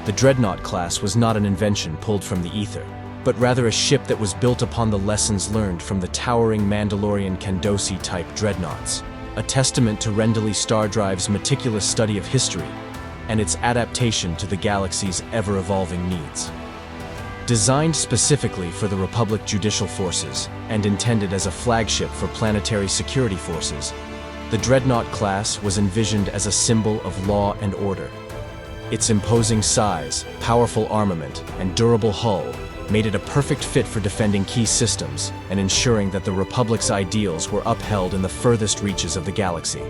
A: The Dreadnought class was not an invention pulled from the ether, but rather a ship that was built upon the lessons learned from the towering Mandalorian Kandosi-type dreadnoughts, a testament to Rendili Stardrive's meticulous study of history and its adaptation to the galaxy's ever-evolving needs. Designed specifically for the Republic Judicial Forces and intended as a flagship for planetary security forces, the Dreadnought class was envisioned as a symbol of law and order. Its imposing size, powerful armament, and durable hull made it a perfect fit for defending key systems and ensuring that the Republic's ideals were upheld in the furthest reaches of the galaxy.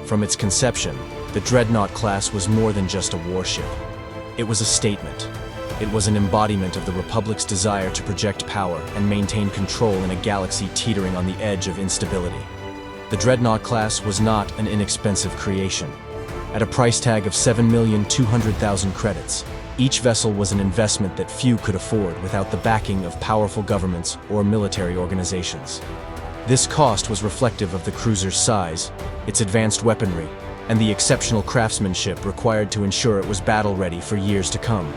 A: From its conception, the Dreadnought class was more than just a warship. It was a statement. It was an embodiment of the Republic's desire to project power and maintain control in a galaxy teetering on the edge of instability. The Dreadnought class was not an inexpensive creation. At a price tag of 7,200,000 credits, each vessel was an investment that few could afford without the backing of powerful governments or military organizations. This cost was reflective of the cruiser's size, its advanced weaponry, and the exceptional craftsmanship required to ensure it was battle-ready for years to come.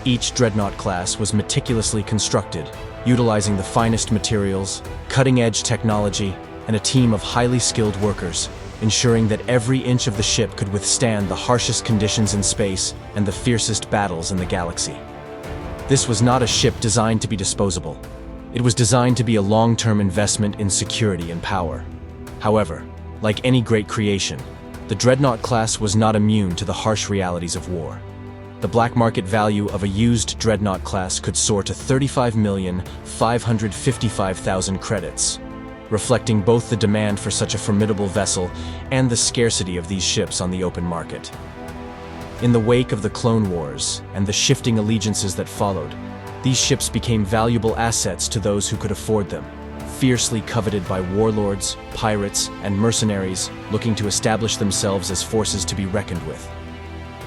A: Each Dreadnought class was meticulously constructed, utilizing the finest materials, cutting-edge technology, and a team of highly skilled workers, ensuring that every inch of the ship could withstand the harshest conditions in space and the fiercest battles in the galaxy. This was not a ship designed to be disposable. It was designed to be a long-term investment in security and power. However, like any great creation, The Dreadnought class was not immune to the harsh realities of war. The black market value of a used Dreadnought class could soar to 35,555,000 credits, reflecting both the demand for such a formidable vessel and the scarcity of these ships on the open market. In the wake of the Clone Wars and the shifting allegiances that followed, these ships became valuable assets to those who could afford them, fiercely coveted by warlords, pirates, and mercenaries looking to establish themselves as forces to be reckoned with.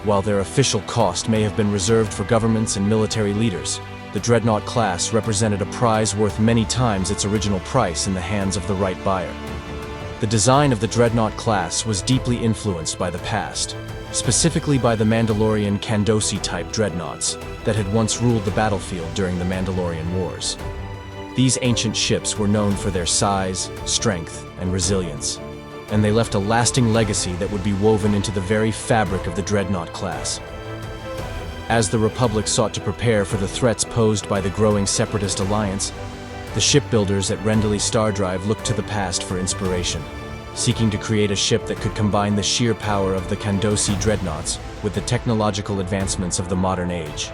A: While their official cost may have been reserved for governments and military leaders, the Dreadnought class represented a prize worth many times its original price in the hands of the right buyer. The design of the Dreadnought class was deeply influenced by the past, specifically by the Mandalorian Candosi-type dreadnoughts that had once ruled the battlefield during the Mandalorian Wars. These ancient ships were known for their size, strength, and resilience, and they left a lasting legacy that would be woven into the very fabric of the Dreadnought class. As the Republic sought to prepare for the threats posed by the growing Separatist alliance, the shipbuilders at Rendley Star Drive looked to the past for inspiration, seeking to create a ship that could combine the sheer power of the Candosi dreadnoughts with the technological advancements of the modern age.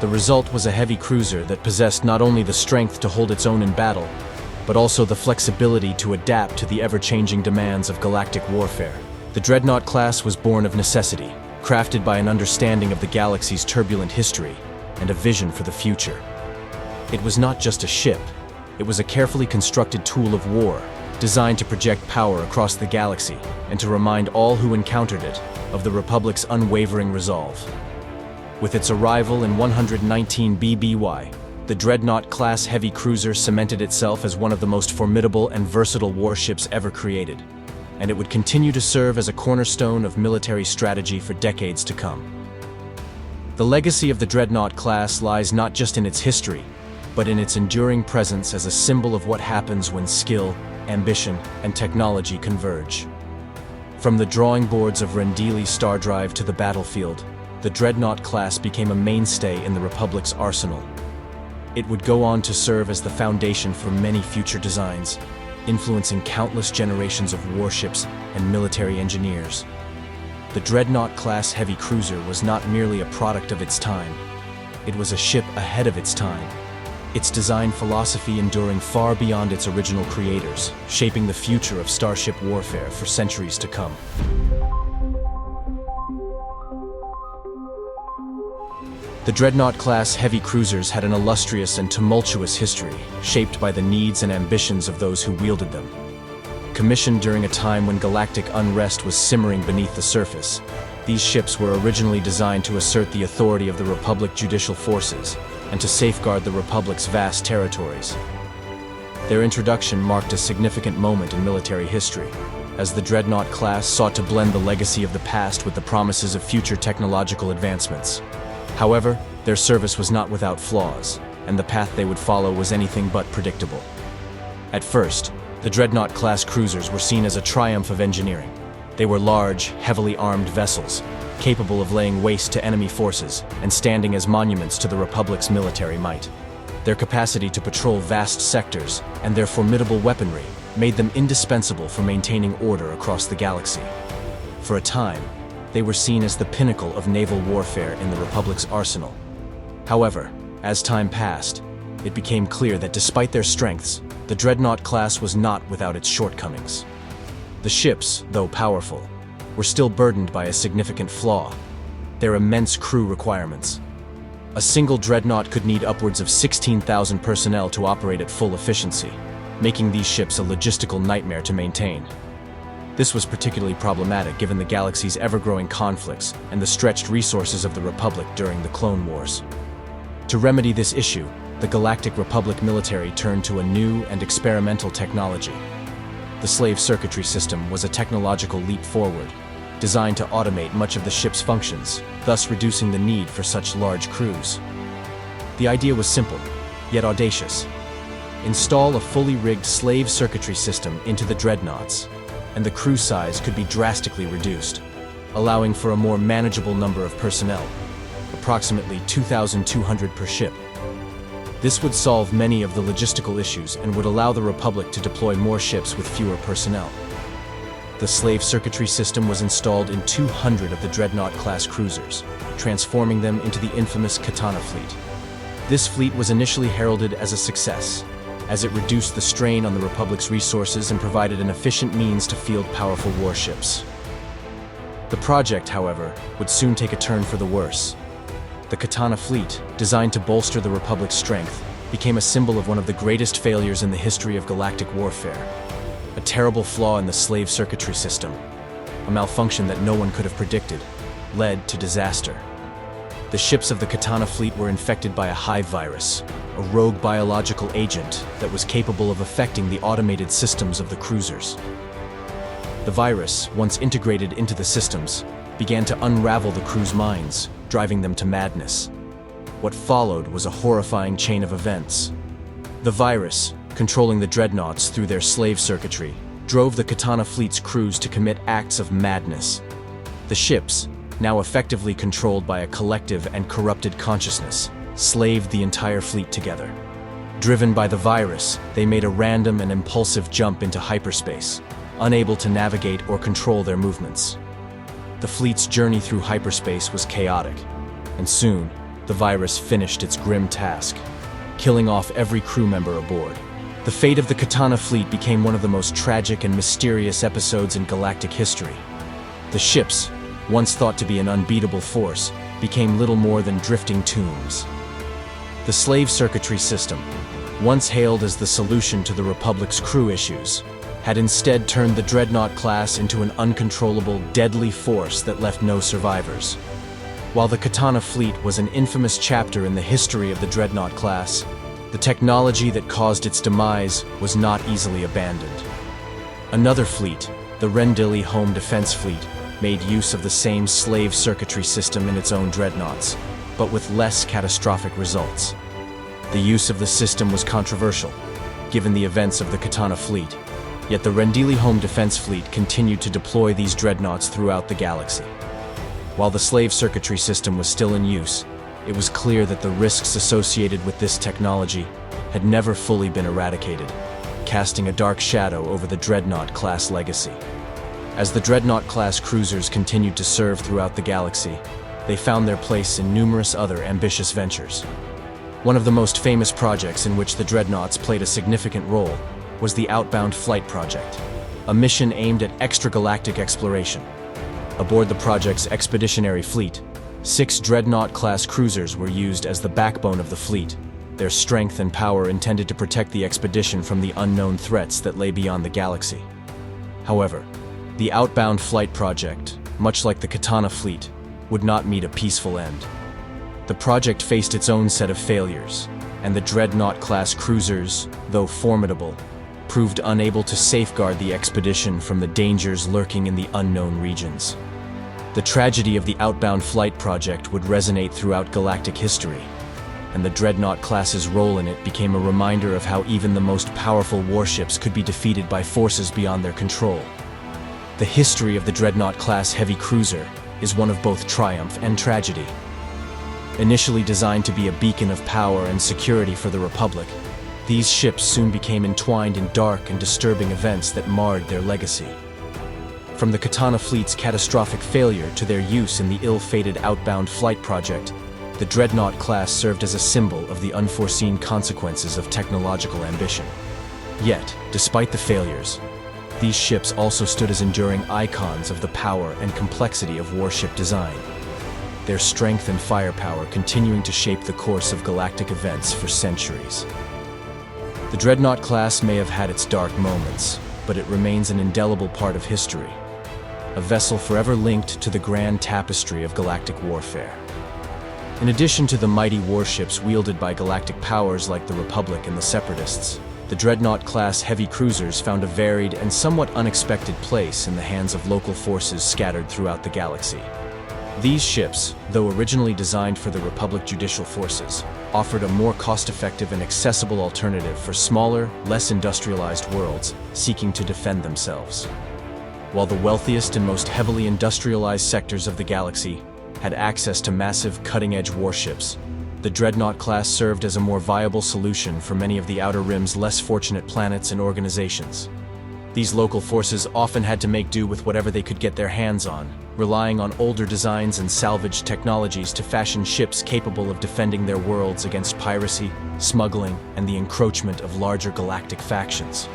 A: The result was a heavy cruiser that possessed not only the strength to hold its own in battle, but also the flexibility to adapt to the ever-changing demands of galactic warfare. The Dreadnought class was born of necessity, crafted by an understanding of the galaxy's turbulent history and a vision for the future. It was not just a ship, it was a carefully constructed tool of war, designed to project power across the galaxy and to remind all who encountered it of the Republic's unwavering resolve. With its arrival in 119 BBY, the Dreadnought-class Heavy Cruiser cemented itself as one of the most formidable and versatile warships ever created, and it would continue to serve as a cornerstone of military strategy for decades to come. The legacy of the Dreadnought class lies not just in its history, but in its enduring presence as a symbol of what happens when skill, ambition, and technology converge. From the drawing boards of Rendley Star Drive to the battlefield, the Dreadnought class became a mainstay in the Republic's arsenal. It would go on to serve as the foundation for many future designs, influencing countless generations of warships and military engineers. The Dreadnought-class Heavy Cruiser was not merely a product of its time. It was a ship ahead of its time, its design philosophy enduring far beyond its original creators, shaping the future of starship warfare for centuries to come. The Dreadnought-class Heavy Cruisers had an illustrious and tumultuous history, shaped by the needs and ambitions of those who wielded them. Commissioned during a time when galactic unrest was simmering beneath the surface, these ships were originally designed to assert the authority of the Republic judicial forces and to safeguard the Republic's vast territories. Their introduction marked a significant moment in military history, as the Dreadnought class sought to blend the legacy of the past with the promises of future technological advancements. However, their service was not without flaws, and the path they would follow was anything but predictable. At first, the Dreadnought-class cruisers were seen as a triumph of engineering. They were large, heavily armed vessels, capable of laying waste to enemy forces and standing as monuments to the Republic's military might. Their capacity to patrol vast sectors and their formidable weaponry made them indispensable for maintaining order across the galaxy. For a time, they were seen as the pinnacle of naval warfare in the Republic's arsenal. However, as time passed, it became clear that despite their strengths, the Dreadnought class was not without its shortcomings. The ships, though powerful, were still burdened by a significant flaw: their immense crew requirements. A single dreadnought could need upwards of 16,000 personnel to operate at full efficiency, making these ships a logistical nightmare to maintain. This was particularly problematic given the galaxy's ever-growing conflicts and the stretched resources of the Republic during the Clone Wars. To remedy this issue, the Galactic Republic military turned to a new and experimental technology. The slave circuitry system was a technological leap forward, designed to automate much of the ship's functions, thus reducing the need for such large crews. The idea was simple, yet audacious. Install a fully rigged slave circuitry system into the dreadnoughts, and the crew size could be drastically reduced, allowing for a more manageable number of personnel, approximately 2,200 per ship. This would solve many of the logistical issues and would allow the Republic to deploy more ships with fewer personnel. The slave circuitry system was installed in 200 of the Dreadnaught-class cruisers, transforming them into the infamous Katana fleet. This fleet was initially heralded as a success, as it reduced the strain on the Republic's resources and provided an efficient means to field powerful warships. The project, however, would soon take a turn for the worse. The Katana fleet, designed to bolster the Republic's strength, became a symbol of one of the greatest failures in the history of galactic warfare. A terrible flaw in the slave circuitry system, a malfunction that no one could have predicted, led to disaster. The ships of the Katana fleet were infected by a hive virus, a rogue biological agent that was capable of affecting the automated systems of the cruisers. The virus, once integrated into the systems, began to unravel the crew's minds, driving them to madness. What followed was a horrifying chain of events. The virus, controlling the dreadnoughts through their slave circuitry, drove the Katana fleet's crews to commit acts of madness. The ships, now effectively controlled by a collective and corrupted consciousness, slaved the entire fleet together. Driven by the virus, they made a random and impulsive jump into hyperspace, unable to navigate or control their movements. The fleet's journey through hyperspace was chaotic, and soon, the virus finished its grim task, killing off every crew member aboard. The fate of the Katana fleet became one of the most tragic and mysterious episodes in galactic history. The ships, once thought to be an unbeatable force, became little more than drifting tombs. The slave circuitry system, once hailed as the solution to the Republic's crew issues, had instead turned the Dreadnought class into an uncontrollable, deadly force that left no survivors. While the Katana fleet was an infamous chapter in the history of the Dreadnought class, the technology that caused its demise was not easily abandoned. Another fleet, the Rendili Home Defense Fleet, made use of the same slave circuitry system in its own dreadnoughts, but with less catastrophic results. The use of the system was controversial, given the events of the Katana fleet, yet the Rendili Home Defense Fleet continued to deploy these dreadnoughts throughout the galaxy. While the slave circuitry system was still in use, it was clear that the risks associated with this technology had never fully been eradicated, casting a dark shadow over the Dreadnaught-class legacy. As the Dreadnaught-class cruisers continued to serve throughout the galaxy, they found their place in numerous other ambitious ventures. One of the most famous projects in which the Dreadnaughts played a significant role was the Outbound Flight Project, a mission aimed at extragalactic exploration. Aboard the project's expeditionary fleet, 6 Dreadnaught-class cruisers were used as the backbone of the fleet, their strength and power intended to protect the expedition from the unknown threats that lay beyond the galaxy. However, the Outbound Flight Project, much like the Katana fleet, would not meet a peaceful end. The project faced its own set of failures, and the Dreadnaught-class cruisers, though formidable, proved unable to safeguard the expedition from the dangers lurking in the unknown regions. The tragedy of the Outbound Flight Project would resonate throughout galactic history, and the Dreadnaught-class's role in it became a reminder of how even the most powerful warships could be defeated by forces beyond their control. The history of the Dreadnaught-class Heavy Cruiser is one of both triumph and tragedy. Initially designed to be a beacon of power and security for the Republic, these ships soon became entwined in dark and disturbing events that marred their legacy. From the Katana fleet's catastrophic failure to their use in the ill-fated Outbound Flight Project, the Dreadnought class served as a symbol of the unforeseen consequences of technological ambition. Yet, despite the failures, these ships also stood as enduring icons of the power and complexity of warship design, their strength and firepower continuing to shape the course of galactic events for centuries. The Dreadnought class may have had its dark moments, but it remains an indelible part of history, a vessel forever linked to the grand tapestry of galactic warfare. In addition to the mighty warships wielded by galactic powers like the Republic and the Separatists, the Dreadnaught-class heavy cruisers found a varied and somewhat unexpected place in the hands of local forces scattered throughout the galaxy. These ships, though originally designed for the Republic judicial forces, offered a more cost-effective and accessible alternative for smaller, less industrialized worlds seeking to defend themselves. While the wealthiest and most heavily industrialized sectors of the galaxy had access to massive, cutting-edge warships, the Dreadnought class served as a more viable solution for many of the Outer Rim's less fortunate planets and organizations. These local forces often had to make do with whatever they could get their hands on, relying on older designs and salvaged technologies to fashion ships capable of defending their worlds against piracy, smuggling, and the encroachment of larger galactic factions.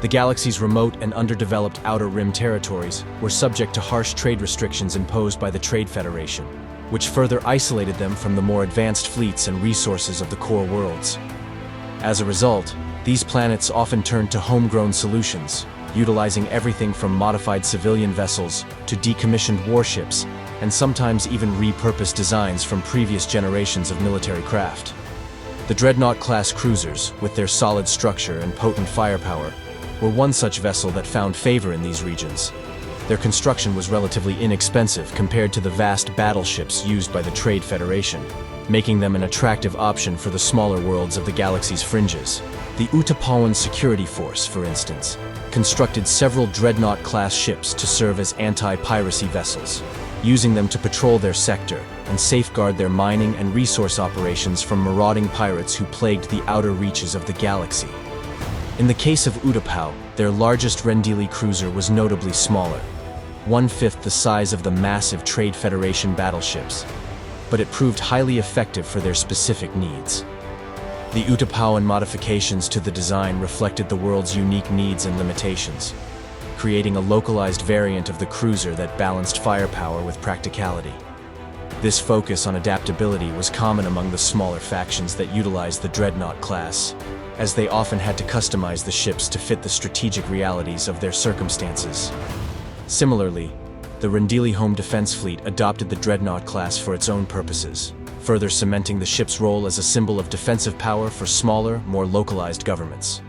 A: The galaxy's remote and underdeveloped outer rim territories were subject to harsh trade restrictions imposed by the Trade Federation, which further isolated them from the more advanced fleets and resources of the core worlds. As a result, these planets often turned to homegrown solutions, utilizing everything from modified civilian vessels to decommissioned warships, and sometimes even repurposed designs from previous generations of military craft. The Dreadnaught-class cruisers, with their solid structure and potent firepower, were one such vessel that found favor in these regions. Their construction was relatively inexpensive compared to the vast battleships used by the Trade Federation, making them an attractive option for the smaller worlds of the galaxy's fringes. The Utapawan Security Force, for instance, constructed several Dreadnaught-class ships to serve as anti-piracy vessels, using them to patrol their sector and safeguard their mining and resource operations from marauding pirates who plagued the outer reaches of the galaxy. In the case of Utapau, their largest Rendili cruiser was notably smaller, 1/5 the size of the massive Trade Federation battleships, but it proved highly effective for their specific needs. The Utapawan modifications to the design reflected the world's unique needs and limitations, creating a localized variant of the cruiser that balanced firepower with practicality. This focus on adaptability was common among the smaller factions that utilized the Dreadnought class, as they often had to customize the ships to fit the strategic realities of their circumstances. Similarly, the Rendili Home Defense Fleet adopted the Dreadnought class for its own purposes, further cementing the ship's role as a symbol of defensive power for smaller, more localized governments.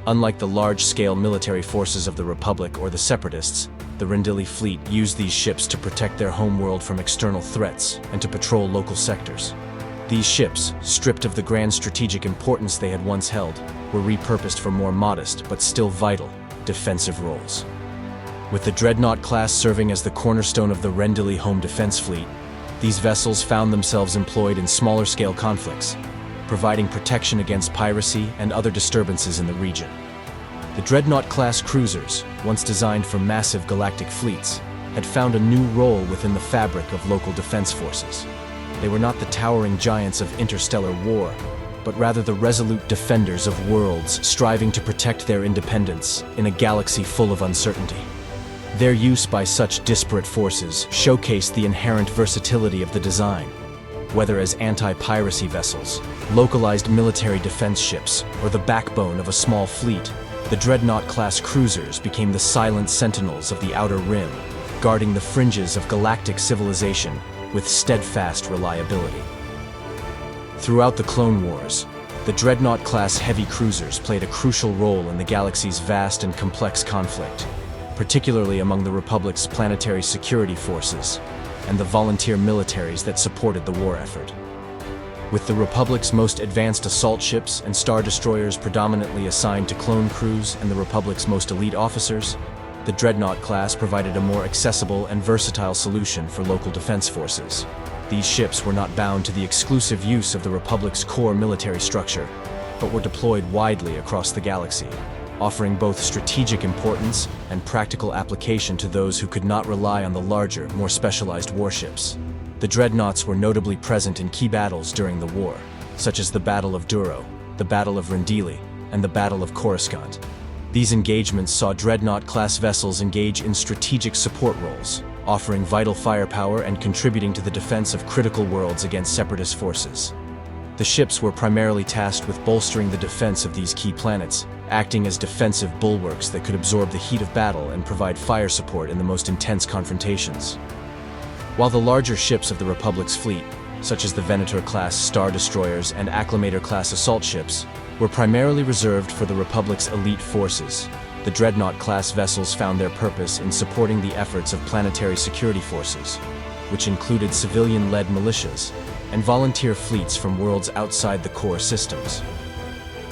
A: Unlike the large-scale military forces of the Republic or the Separatists, the Rendili fleet used these ships to protect their homeworld from external threats and to patrol local sectors. These ships, stripped of the grand strategic importance they had once held, were repurposed for more modest but still vital defensive roles. With the Dreadnought class serving as the cornerstone of the Rendili Home Defense Fleet, these vessels found themselves employed in smaller-scale conflicts, providing protection against piracy and other disturbances in the region. The Dreadnought-class cruisers, once designed for massive galactic fleets, had found a new role within the fabric of local defense forces. They were not the towering giants of interstellar war, but rather the resolute defenders of worlds striving to protect their independence in a galaxy full of uncertainty. Their use by such disparate forces showcased the inherent versatility of the design. Whether as anti-piracy vessels, localized military defense ships, or the backbone of a small fleet, the Dreadnought-class cruisers became the silent sentinels of the Outer Rim, guarding the fringes of galactic civilization with steadfast reliability. Throughout the Clone Wars, the Dreadnought-class heavy cruisers played a crucial role in the galaxy's vast and complex conflict, particularly among the Republic's planetary security forces and the volunteer militaries that supported the war effort. With the Republic's most advanced assault ships and star destroyers predominantly assigned to clone crews and the Republic's most elite officers, the Dreadnought class provided a more accessible and versatile solution for local defense forces. These ships were not bound to the exclusive use of the Republic's core military structure, but were deployed widely across the galaxy, offering both strategic importance and practical application to those who could not rely on the larger, more specialized warships. The Dreadnoughts were notably present in key battles during the war, such as the Battle of Duro, the Battle of Rendili, and the Battle of Coruscant. These engagements saw Dreadnought-class vessels engage in strategic support roles, offering vital firepower and contributing to the defense of critical worlds against Separatist forces. The ships were primarily tasked with bolstering the defense of these key planets, acting as defensive bulwarks that could absorb the heat of battle and provide fire support in the most intense confrontations. While the larger ships of the Republic's fleet, such as the Venator-class star destroyers and Acclamator-class assault ships, were primarily reserved for the Republic's elite forces, the Dreadnought-class vessels found their purpose in supporting the efforts of planetary security forces, which included civilian-led militias and volunteer fleets from worlds outside the core systems.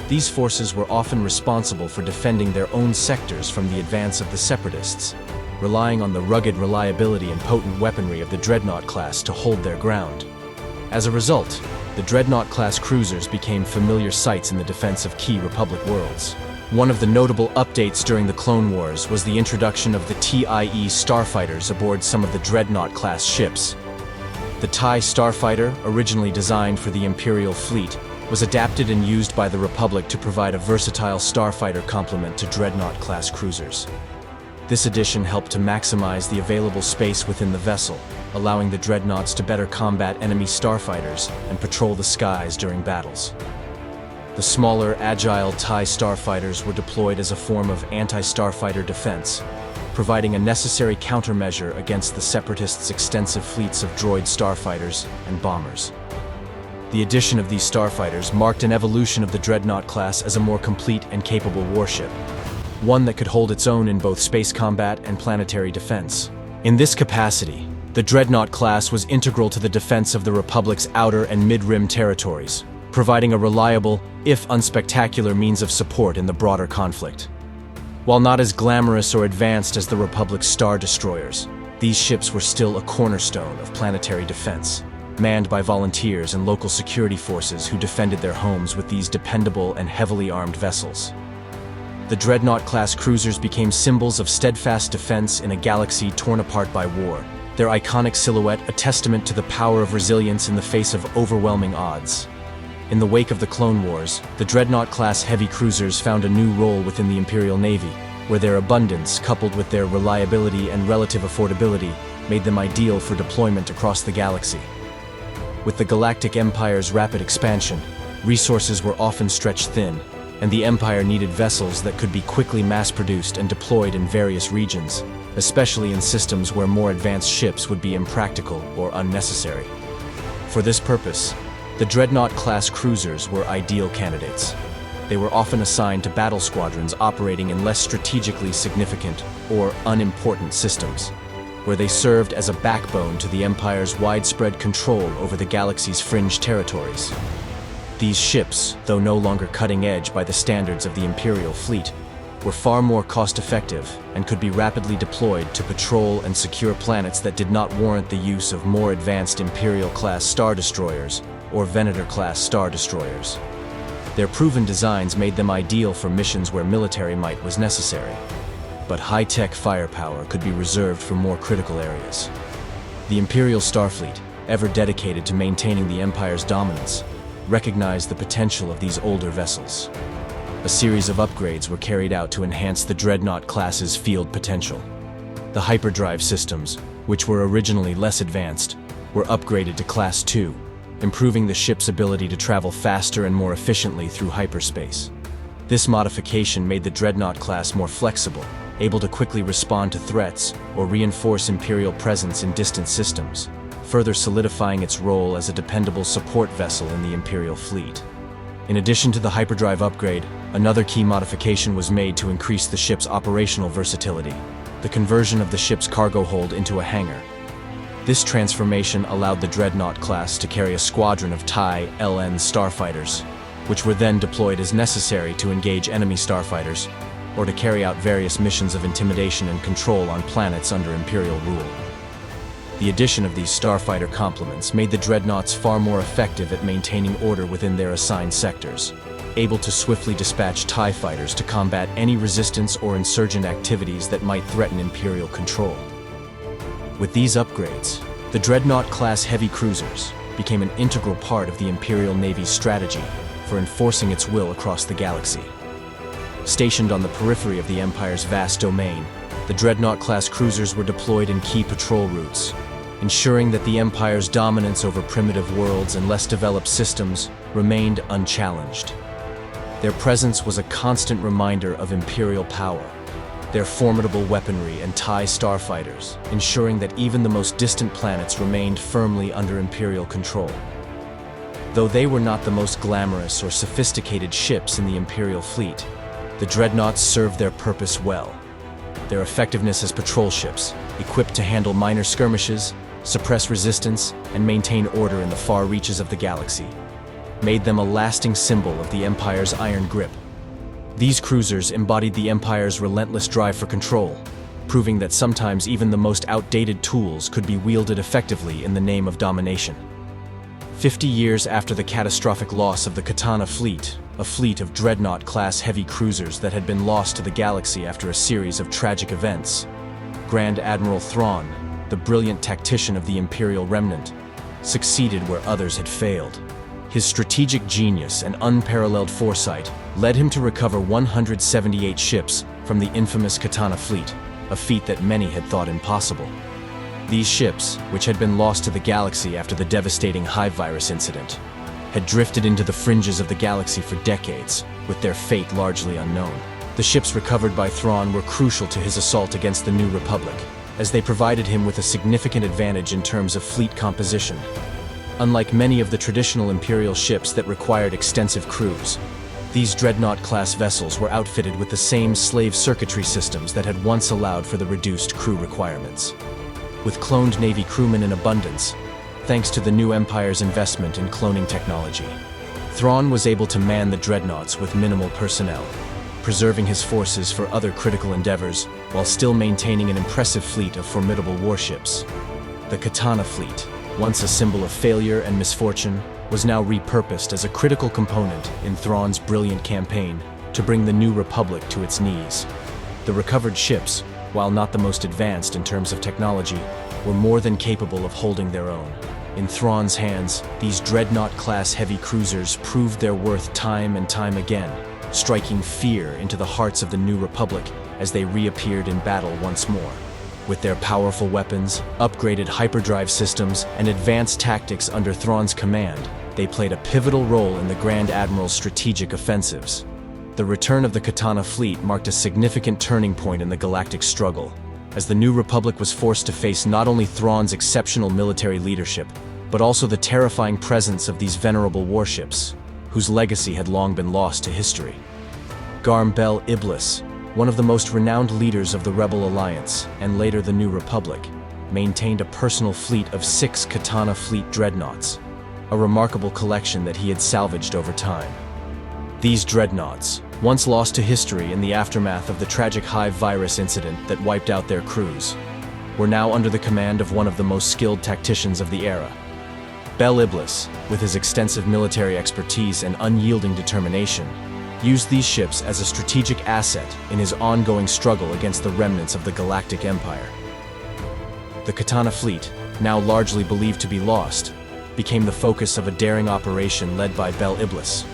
A: These forces were often responsible for defending their own sectors from the advance of the Separatists, relying on the rugged reliability and potent weaponry of the Dreadnought class to hold their ground. As a result, the Dreadnought class cruisers became familiar sights in the defense of key Republic worlds. One of the notable updates during the Clone Wars was the introduction of the TIE starfighters aboard some of the Dreadnaught-class ships. The TIE starfighter, originally designed for the Imperial fleet, was adapted and used by the Republic to provide a versatile starfighter complement to Dreadnaught-class cruisers. This addition helped to maximize the available space within the vessel, allowing the Dreadnaughts to better combat enemy starfighters and patrol the skies during battles. The smaller, agile TIE starfighters were deployed as a form of anti-starfighter defense, providing a necessary countermeasure against the Separatists' extensive fleets of droid starfighters and bombers. The addition of these starfighters marked an evolution of the Dreadnought class as a more complete and capable warship, one that could hold its own in both space combat and planetary defense. In this capacity, the Dreadnought class was integral to the defense of the Republic's outer and mid-rim territories, providing a reliable, if unspectacular, means of support in the broader conflict. While not as glamorous or advanced as the Republic's Star Destroyers, these ships were still a cornerstone of planetary defense, manned by volunteers and local security forces who defended their homes with these dependable and heavily armed vessels. The Dreadnought-class cruisers became symbols of steadfast defense in a galaxy torn apart by war, their iconic silhouette a testament to the power of resilience in the face of overwhelming odds. In the wake of the Clone Wars, the Dreadnought-class heavy cruisers found a new role within the Imperial Navy, where their abundance, coupled with their reliability and relative affordability, made them ideal for deployment across the galaxy. With the Galactic Empire's rapid expansion, resources were often stretched thin, and the Empire needed vessels that could be quickly mass-produced and deployed in various regions, especially in systems where more advanced ships would be impractical or unnecessary. For this purpose, the Dreadnought-class cruisers were ideal candidates. They were often assigned to battle squadrons operating in less strategically significant or unimportant systems, where they served as a backbone to the Empire's widespread control over the galaxy's fringe territories. These ships, though no longer cutting-edge by the standards of the Imperial fleet, were far more cost-effective and could be rapidly deployed to patrol and secure planets that did not warrant the use of more advanced Imperial-class Star Destroyers or Venator-class Star Destroyers. Their proven designs made them ideal for missions where military might was necessary, but high-tech firepower could be reserved for more critical areas. The Imperial Starfleet, ever dedicated to maintaining the Empire's dominance, recognized the potential of these older vessels. A series of upgrades were carried out to enhance the Dreadnought class's field potential. The hyperdrive systems, which were originally less advanced, were upgraded to Class 2, improving the ship's ability to travel faster and more efficiently through hyperspace. This modification made the Dreadnought class more flexible, able to quickly respond to threats or reinforce Imperial presence in distant systems, further solidifying its role as a dependable support vessel in the Imperial fleet. In addition to the hyperdrive upgrade, another key modification was made to increase the ship's operational versatility: the conversion of the ship's cargo hold into a hangar. This transformation allowed the Dreadnought class to carry a squadron of TIE LN starfighters, which were then deployed as necessary to engage enemy starfighters, or to carry out various missions of intimidation and control on planets under Imperial rule. The addition of these starfighter complements made the Dreadnoughts far more effective at maintaining order within their assigned sectors, able to swiftly dispatch TIE fighters to combat any resistance or insurgent activities that might threaten Imperial control. With these upgrades, the Dreadnought-class heavy cruisers became an integral part of the Imperial Navy's strategy for enforcing its will across the galaxy. Stationed on the periphery of the Empire's vast domain, the Dreadnought-class cruisers were deployed in key patrol routes, ensuring that the Empire's dominance over primitive worlds and less developed systems remained unchallenged. Their presence was a constant reminder of Imperial power, their formidable weaponry and TIE starfighters, ensuring that even the most distant planets remained firmly under Imperial control. Though they were not the most glamorous or sophisticated ships in the Imperial fleet, the Dreadnoughts served their purpose well. Their effectiveness as patrol ships, equipped to handle minor skirmishes, suppress resistance, and maintain order in the far reaches of the galaxy, made them a lasting symbol of the Empire's iron grip. These cruisers embodied the Empire's relentless drive for control, proving that sometimes even the most outdated tools could be wielded effectively in the name of domination. 50 years after the catastrophic loss of the Katana fleet, a fleet of Dreadnaught-class heavy cruisers that had been lost to the galaxy after a series of tragic events. Grand Admiral Thrawn, the brilliant tactician of the Imperial Remnant, succeeded where others had failed. His strategic genius and unparalleled foresight led him to recover 178 ships from the infamous Katana fleet, a feat that many had thought impossible. These ships, which had been lost to the galaxy after the devastating hive virus incident, had drifted into the fringes of the galaxy for decades, with their fate largely unknown. The ships recovered by Thrawn were crucial to his assault against the New Republic, as they provided him with a significant advantage in terms of fleet composition. Unlike many of the traditional Imperial ships that required extensive crews, these Dreadnought-class vessels were outfitted with the same slave circuitry systems that had once allowed for the reduced crew requirements. With cloned Navy crewmen in abundance, thanks to the new Empire's investment in cloning technology, Thrawn was able to man the Dreadnoughts with minimal personnel, preserving his forces for other critical endeavors while still maintaining an impressive fleet of formidable warships. The Katana fleet, once a symbol of failure and misfortune, was now repurposed as a critical component in Thrawn's brilliant campaign to bring the New Republic to its knees. The recovered ships, while not the most advanced in terms of technology, were more than capable of holding their own. In Thrawn's hands, these Dreadnought-class heavy cruisers proved their worth time and time again, striking fear into the hearts of the New Republic as they reappeared in battle once more. With their powerful weapons, upgraded hyperdrive systems, and advanced tactics under Thrawn's command, they played a pivotal role in the Grand Admiral's strategic offensives. The return of the Katana fleet marked a significant turning point in the galactic struggle, as the New Republic was forced to face not only Thrawn's exceptional military leadership, but also the terrifying presence of these venerable warships, whose legacy had long been lost to history. Garm Bel Iblis, one of the most renowned leaders of the Rebel Alliance, and later the New Republic, maintained a personal fleet of 6 Katana fleet dreadnoughts, a remarkable collection that he had salvaged over time. These dreadnoughts, once lost to history in the aftermath of the tragic hive virus incident that wiped out their crews, were now under the command of one of the most skilled tacticians of the era. Bel Iblis, with his extensive military expertise and unyielding determination, used these ships as a strategic asset in his ongoing struggle against the remnants of the Galactic Empire. The Katana fleet, now largely believed to be lost, became the focus of a daring operation led by Bel Iblis.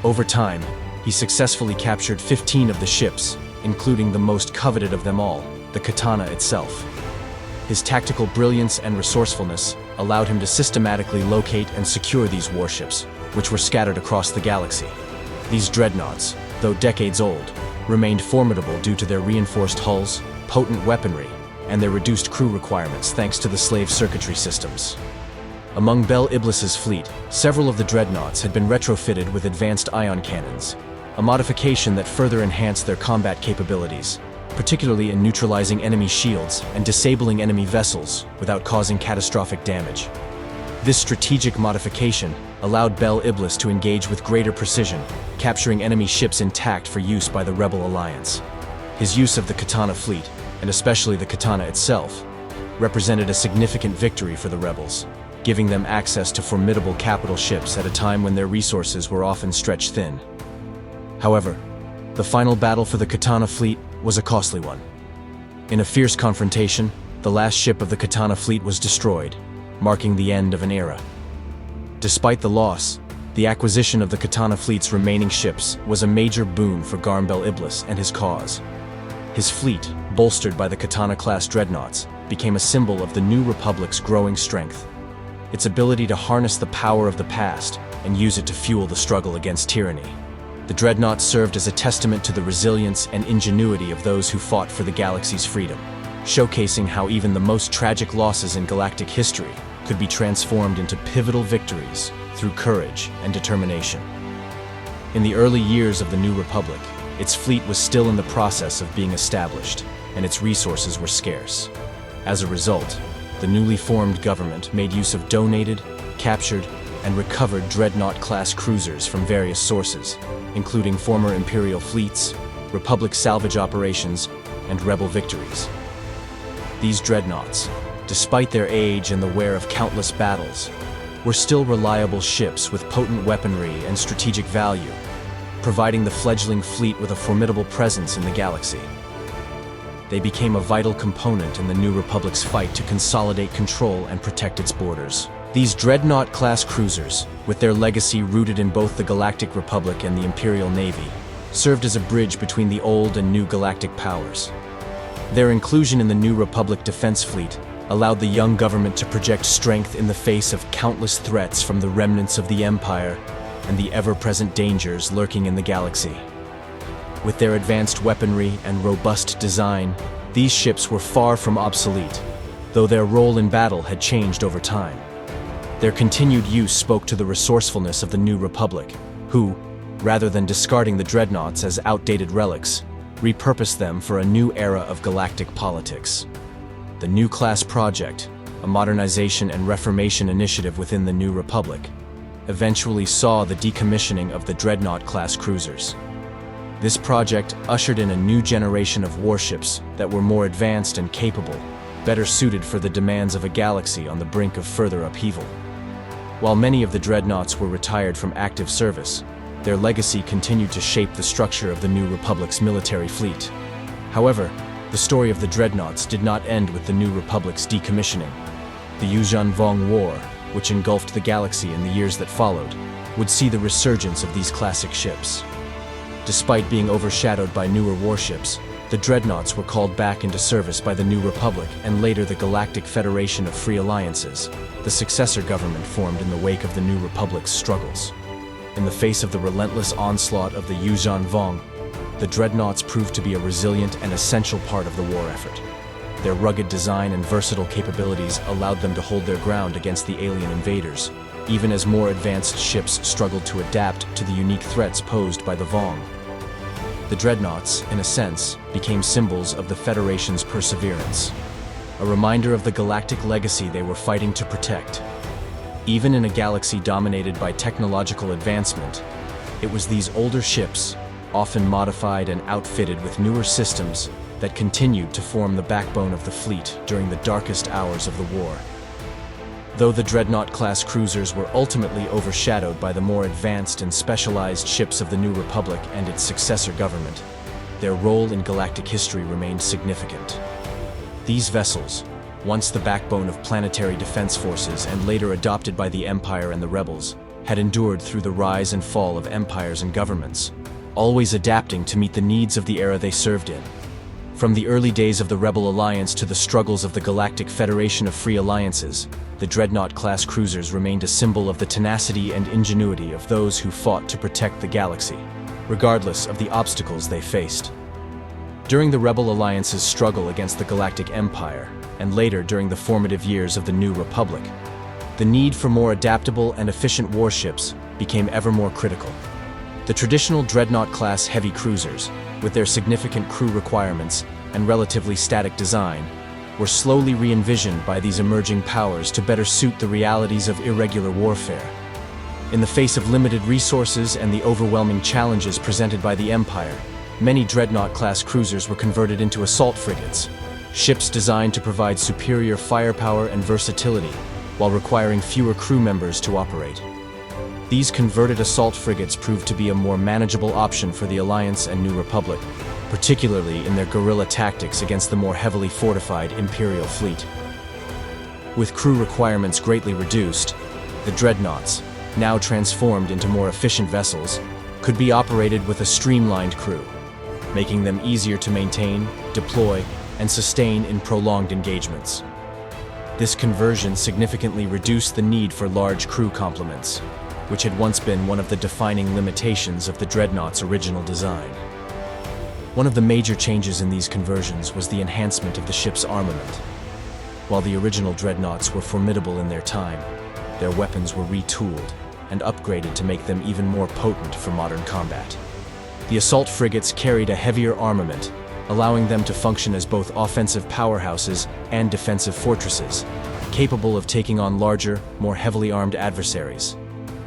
A: Over time, he successfully captured 15 of the ships, including the most coveted of them all, the Katana itself. His tactical brilliance and resourcefulness allowed him to systematically locate and secure these warships, which were scattered across the galaxy. These dreadnoughts, though decades old, remained formidable due to their reinforced hulls, potent weaponry, and their reduced crew requirements thanks to the slave circuitry systems. Among Bel Iblis's fleet, several of the dreadnoughts had been retrofitted with advanced ion cannons, a modification that further enhanced their combat capabilities, particularly in neutralizing enemy shields and disabling enemy vessels without causing catastrophic damage. This strategic modification allowed Bel Iblis to engage with greater precision, capturing enemy ships intact for use by the Rebel Alliance. His use of the Katana fleet, and especially the Katana itself, represented a significant victory for the Rebels, giving them access to formidable capital ships at a time when their resources were often stretched thin. However, the final battle for the Katana fleet was a costly one. In a fierce confrontation, the last ship of the Katana fleet was destroyed, marking the end of an era. Despite the loss, the acquisition of the Katana fleet's remaining ships was a major boon for Garm Bel Iblis and his cause. His fleet, bolstered by the Katana-class dreadnoughts, became a symbol of the New Republic's growing strength. Its ability to harness the power of the past and use it to fuel the struggle against tyranny. The dreadnoughts served as a testament to the resilience and ingenuity of those who fought for the galaxy's freedom, showcasing how even the most tragic losses in galactic history could be transformed into pivotal victories through courage and determination. In the early years of the New Republic, its fleet was still in the process of being established, and its resources were scarce. As a result, the newly formed government made use of donated, captured, and recovered Dreadnought-class cruisers from various sources, including former Imperial fleets, Republic salvage operations, and Rebel victories. These dreadnoughts, despite their age and the wear of countless battles, were still reliable ships with potent weaponry and strategic value, providing the fledgling fleet with a formidable presence in the galaxy. They became a vital component in the New Republic's fight to consolidate control and protect its borders. These Dreadnaught-class cruisers, with their legacy rooted in both the Galactic Republic and the Imperial Navy, served as a bridge between the old and new galactic powers. Their inclusion in the New Republic defense fleet allowed the young government to project strength in the face of countless threats from the remnants of the Empire and the ever-present dangers lurking in the galaxy. With their advanced weaponry and robust design, these ships were far from obsolete, though their role in battle had changed over time. Their continued use spoke to the resourcefulness of the New Republic, who, rather than discarding the dreadnoughts as outdated relics, repurposed them for a new era of galactic politics. The New Class Project, a modernization and reformation initiative within the New Republic, eventually saw the decommissioning of the Dreadnaught-class cruisers. This project ushered in a new generation of warships that were more advanced and capable, better suited for the demands of a galaxy on the brink of further upheaval. While many of the dreadnoughts were retired from active service, their legacy continued to shape the structure of the New Republic's military fleet. However, the story of the dreadnoughts did not end with the New Republic's decommissioning. The Yuuzhan Vong War, which engulfed the galaxy in the years that followed, would see the resurgence of these classic ships. Despite being overshadowed by newer warships, the dreadnoughts were called back into service by the New Republic and later the Galactic Federation of Free Alliances, the successor government formed in the wake of the New Republic's struggles. In the face of the relentless onslaught of the Yuuzhan Vong, the dreadnoughts proved to be a resilient and essential part of the war effort. Their rugged design and versatile capabilities allowed them to hold their ground against the alien invaders, even as more advanced ships struggled to adapt to the unique threats posed by the Vong. The dreadnoughts, in a sense, became symbols of the Federation's perseverance, a reminder of the galactic legacy they were fighting to protect. Even in a galaxy dominated by technological advancement, it was these older ships, often modified and outfitted with newer systems, that continued to form the backbone of the fleet during the darkest hours of the war. Though the Dreadnaught-class cruisers were ultimately overshadowed by the more advanced and specialized ships of the New Republic and its successor government, their role in galactic history remained significant. These vessels, once the backbone of planetary defense forces and later adopted by the Empire and the Rebels, had endured through the rise and fall of empires and governments, always adapting to meet the needs of the era they served in. From the early days of the Rebel Alliance to the struggles of the Galactic Federation of Free Alliances, the Dreadnaught-class cruisers remained a symbol of the tenacity and ingenuity of those who fought to protect the galaxy, regardless of the obstacles they faced. During the Rebel Alliance's struggle against the Galactic Empire, and later during the formative years of the New Republic, the need for more adaptable and efficient warships became ever more critical. The traditional Dreadnaught-class Heavy Cruisers, with their significant crew requirements and relatively static design, were slowly re-envisioned by these emerging powers to better suit the realities of irregular warfare. In the face of limited resources and the overwhelming challenges presented by the Empire, many Dreadnaught-class cruisers were converted into assault frigates, ships designed to provide superior firepower and versatility while requiring fewer crew members to operate. These converted assault frigates proved to be a more manageable option for the Alliance and New Republic, particularly in their guerrilla tactics against the more heavily fortified Imperial fleet. With crew requirements greatly reduced, the dreadnaughts, now transformed into more efficient vessels, could be operated with a streamlined crew, making them easier to maintain, deploy, and sustain in prolonged engagements. This conversion significantly reduced the need for large crew complements, which had once been one of the defining limitations of the Dreadnaught's original design. One of the major changes in these conversions was the enhancement of the ship's armament. While the original Dreadnaughts were formidable in their time, their weapons were retooled and upgraded to make them even more potent for modern combat. The assault frigates carried a heavier armament, allowing them to function as both offensive powerhouses and defensive fortresses, capable of taking on larger, more heavily armed adversaries.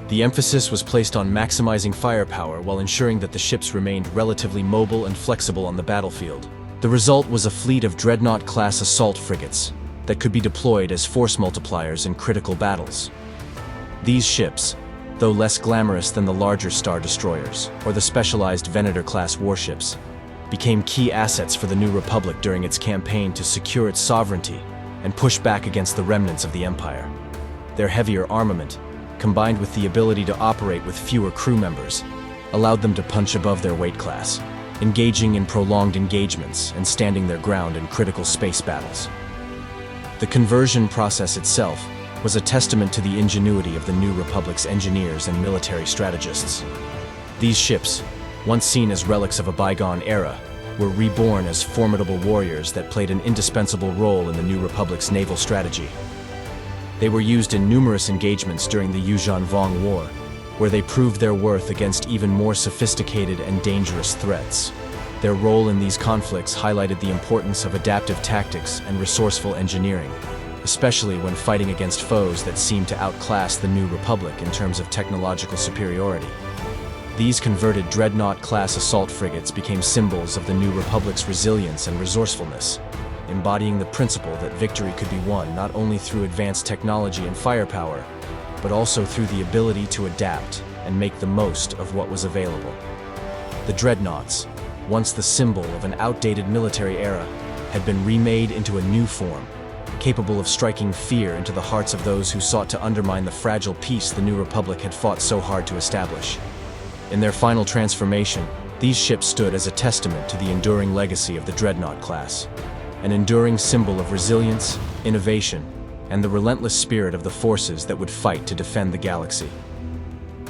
A: The emphasis was placed on maximizing firepower while ensuring that the ships remained relatively mobile and flexible on the battlefield. The result was a fleet of Dreadnaught-class assault frigates that could be deployed as force multipliers in critical battles. These ships, Though less glamorous than the larger Star Destroyers or the specialized Venator-class warships, became key assets for the New Republic during its campaign to secure its sovereignty and push back against the remnants of the Empire. Their heavier armament, combined with the ability to operate with fewer crew members, allowed them to punch above their weight class, engaging in prolonged engagements and standing their ground in critical space battles. The conversion process itself was a testament to the ingenuity of the New Republic's engineers and military strategists. These ships, once seen as relics of a bygone era, were reborn as formidable warriors that played an indispensable role in the New Republic's naval strategy. They were used in numerous engagements during the Yuuzhan-Vong War, where they proved their worth against even more sophisticated and dangerous threats. Their role in these conflicts highlighted the importance of adaptive tactics and resourceful engineering, especially when fighting against foes that seemed to outclass the New Republic in terms of technological superiority. These converted Dreadnaught-class assault frigates became symbols of the New Republic's resilience and resourcefulness, embodying the principle that victory could be won not only through advanced technology and firepower, but also through the ability to adapt and make the most of what was available. The Dreadnaughts, once the symbol of an outdated military era, had been remade into a new form, capable of striking fear into the hearts of those who sought to undermine the fragile peace the New Republic had fought so hard to establish. In their final transformation, these ships stood as a testament to the enduring legacy of the Dreadnought class, an enduring symbol of resilience, innovation, and the relentless spirit of the forces that would fight to defend the galaxy.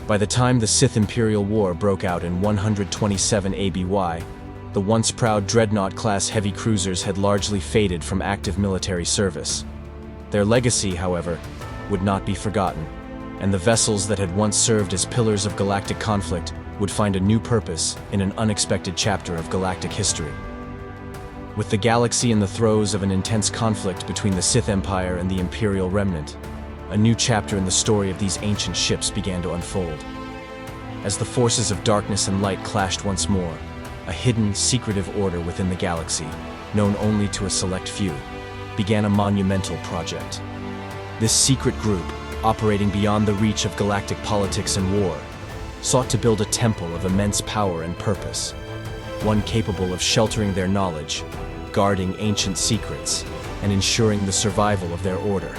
A: By the time the Sith Imperial War broke out in 127 ABY, the once proud Dreadnaught-class heavy cruisers had largely faded from active military service. Their legacy, however, would not be forgotten, and the vessels that had once served as pillars of galactic conflict would find a new purpose in an unexpected chapter of galactic history. With the galaxy in the throes of an intense conflict between the Sith Empire and the Imperial Remnant, a new chapter in the story of these ancient ships began to unfold. As the forces of darkness and light clashed once more, a hidden, secretive order within the galaxy, known only to a select few, began a monumental project. This secret group, operating beyond the reach of galactic politics and war, sought to build a temple of immense power and purpose, one capable of sheltering their knowledge, guarding ancient secrets, and ensuring the survival of their order.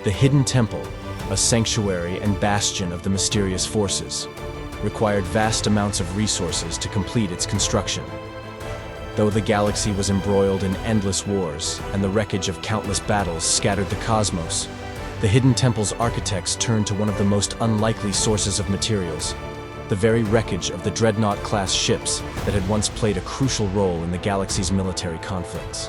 A: The Hidden Temple, a sanctuary and bastion of the mysterious forces, required vast amounts of resources to complete its construction. Though the galaxy was embroiled in endless wars and the wreckage of countless battles scattered the cosmos, the Hidden Temple's architects turned to one of the most unlikely sources of materials, the very wreckage of the Dreadnaught-class ships that had once played a crucial role in the galaxy's military conflicts.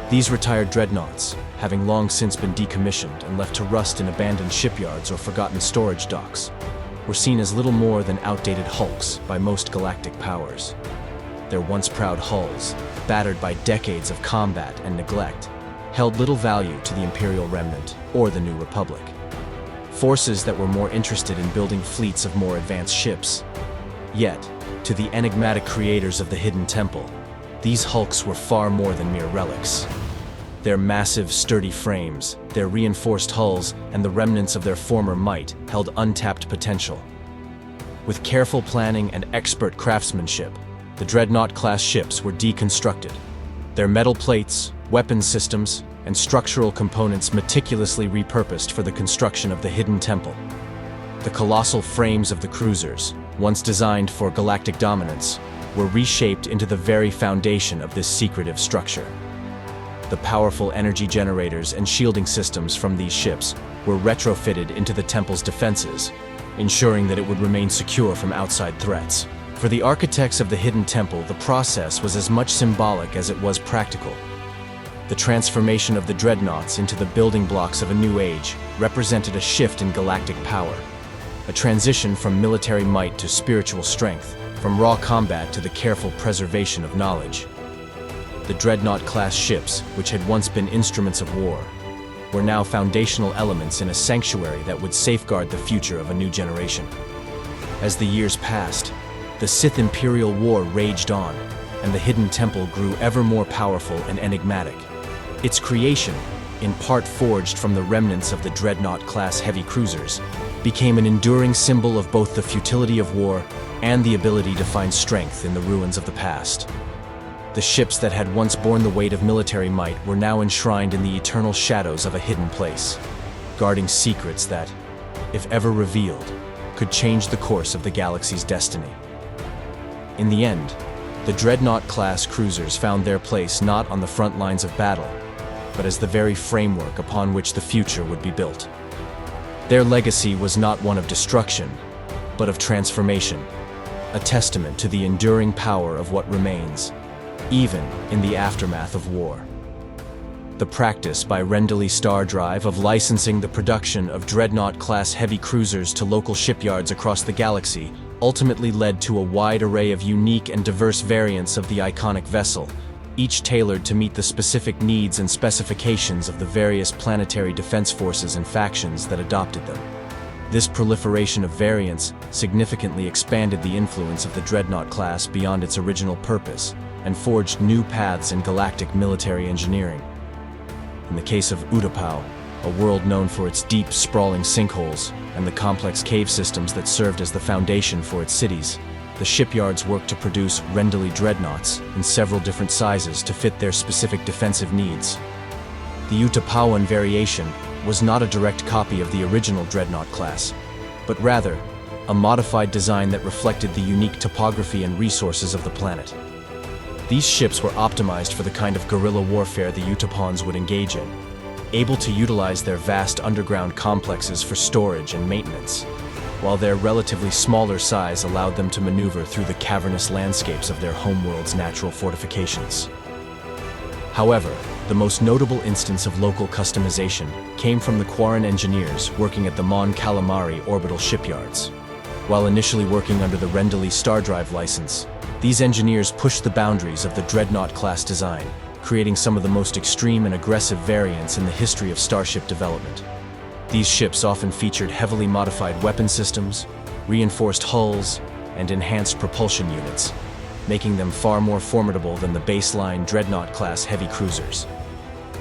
A: These retired dreadnoughts, having long since been decommissioned and left to rust in abandoned shipyards or forgotten storage docks, were seen as little more than outdated hulks by most galactic powers. Their once proud hulls, battered by decades of combat and neglect, held little value to the Imperial Remnant or the New Republic. Forces that were more interested in building fleets of more advanced ships. Yet, to the enigmatic creators of the Hidden Temple, these hulks were far more than mere relics. Their massive, sturdy frames, their reinforced hulls, and the remnants of their former might held untapped potential. With careful planning and expert craftsmanship, the Dreadnought-class ships were deconstructed, their metal plates, weapons systems, and structural components meticulously repurposed for the construction of the Hidden Temple. The colossal frames of the cruisers, once designed for galactic dominance, were reshaped into the very foundation of this secretive structure. The powerful energy generators and shielding systems from these ships were retrofitted into the temple's defenses, ensuring that it would remain secure from outside threats. For the architects of the Hidden Temple, the process was as much symbolic as it was practical. The transformation of the dreadnoughts into the building blocks of a new age represented a shift in galactic power, a transition from military might to spiritual strength, from raw combat to the careful preservation of knowledge. The Dreadnought-class ships, which had once been instruments of war, were now foundational elements in a sanctuary that would safeguard the future of a new generation. As the years passed, the Sith Imperial War raged on, and the Hidden Temple grew ever more powerful and enigmatic. Its creation, in part forged from the remnants of the Dreadnought-class heavy cruisers, became an enduring symbol of both the futility of war and the ability to find strength in the ruins of the past. The ships that had once borne the weight of military might were now enshrined in the eternal shadows of a hidden place, guarding secrets that, if ever revealed, could change the course of the galaxy's destiny. In the end, the Dreadnaught-class cruisers found their place not on the front lines of battle, but as the very framework upon which the future would be built. Their legacy was not one of destruction, but of transformation, a testament to the enduring power of what remains, even in the aftermath of war. The practice by Rendley Star Drive of licensing the production of Dreadnaught-class heavy cruisers to local shipyards across the galaxy ultimately led to a wide array of unique and diverse variants of the iconic vessel, each tailored to meet the specific needs and specifications of the various planetary defense forces and factions that adopted them. This proliferation of variants significantly expanded the influence of the Dreadnought class beyond its original purpose and forged new paths in galactic military engineering. In the case of Utapau, a world known for its deep, sprawling sinkholes and the complex cave systems that served as the foundation for its cities, the shipyards worked to produce Rendley dreadnoughts in several different sizes to fit their specific defensive needs. The Utapauan variation was not a direct copy of the original Dreadnought class, but rather a modified design that reflected the unique topography and resources of the planet. These ships were optimized for the kind of guerrilla warfare the Utapauans would engage in, able to utilize their vast underground complexes for storage and maintenance, while their relatively smaller size allowed them to maneuver through the cavernous landscapes of their homeworld's natural fortifications. However, the most notable instance of local customization came from the Quarren engineers working at the Mon Calamari orbital shipyards. While initially working under the Rendley Star Drive license, these engineers pushed the boundaries of the Dreadnought-class design, creating some of the most extreme and aggressive variants in the history of starship development. These ships often featured heavily modified weapon systems, reinforced hulls, and enhanced propulsion units, making them far more formidable than the baseline Dreadnought-class heavy cruisers.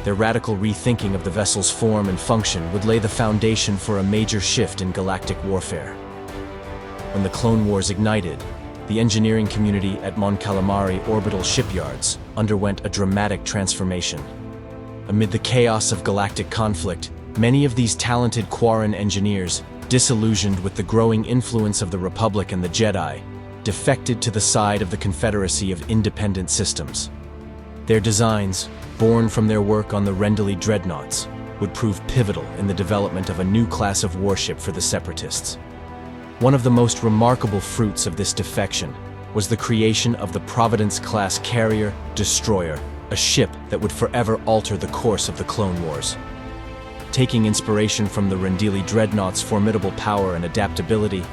A: Their radical rethinking of the vessel's form and function would lay the foundation for a major shift in galactic warfare. When the Clone Wars ignited, the engineering community at Mon Calamari orbital shipyards underwent a dramatic transformation. Amid the chaos of galactic conflict, many of these talented Quarren engineers, disillusioned with the growing influence of the Republic and the Jedi, defected to the side of the Confederacy of Independent Systems. Their designs, born from their work on the Rendley dreadnoughts, would prove pivotal in the development of a new class of warship for the Separatists. One of the most remarkable fruits of this defection was the creation of the Providence-class carrier-destroyer, a ship that would forever alter the course of the Clone Wars. Taking inspiration from the Rendley dreadnought's formidable power and adaptability,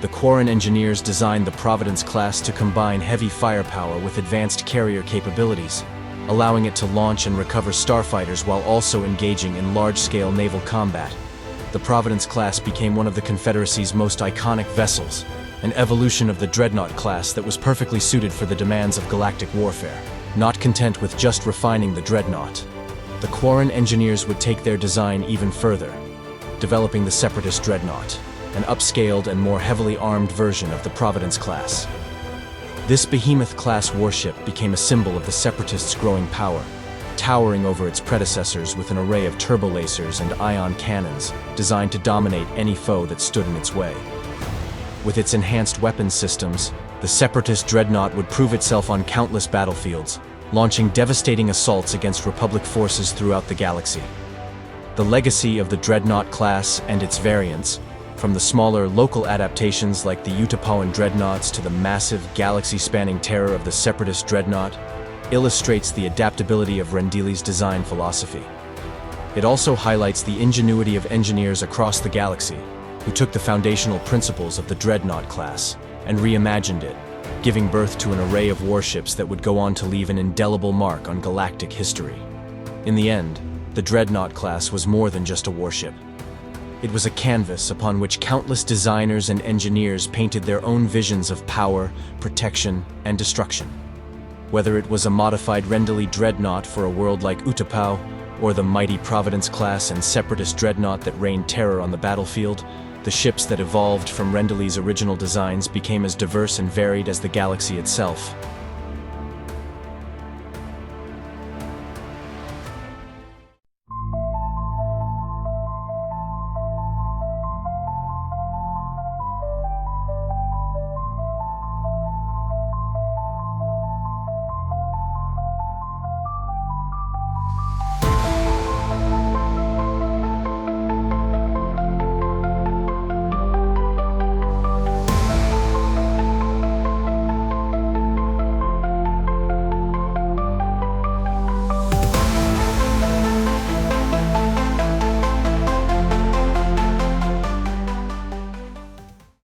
A: the Quarren engineers designed the Providence class to combine heavy firepower with advanced carrier capabilities, allowing it to launch and recover starfighters while also engaging in large-scale naval combat. The Providence class became one of the Confederacy's most iconic vessels, an evolution of the Dreadnought class that was perfectly suited for the demands of galactic warfare. Not content with just refining the Dreadnought, the Quarren engineers would take their design even further, developing the Separatist Dreadnought, an upscaled and more heavily armed version of the Providence class. This behemoth-class warship became a symbol of the Separatists' growing power, towering over its predecessors with an array of turbolasers and ion cannons designed to dominate any foe that stood in its way. With its enhanced weapons systems, the Separatist Dreadnought would prove itself on countless battlefields, launching devastating assaults against Republic forces throughout the galaxy. The legacy of the Dreadnought class and its variants, from the smaller local adaptations like the Utapauan dreadnoughts to the massive galaxy-spanning terror of the Separatist Dreadnought, illustrates the adaptability of Rendley's design philosophy. It also highlights the ingenuity of engineers across the galaxy, who took the foundational principles of the Dreadnought class and reimagined it, giving birth to an array of warships that would go on to leave an indelible mark on galactic history. In the end, the Dreadnought class was more than just a warship. It was a canvas upon which countless designers and engineers painted their own visions of power, protection, and destruction. Whether it was a modified Rendley dreadnought for a world like Utapau, or the mighty Providence class and Separatist dreadnought that rained terror on the battlefield, The ships that evolved from Rendelli's original designs became as diverse and varied as the galaxy itself.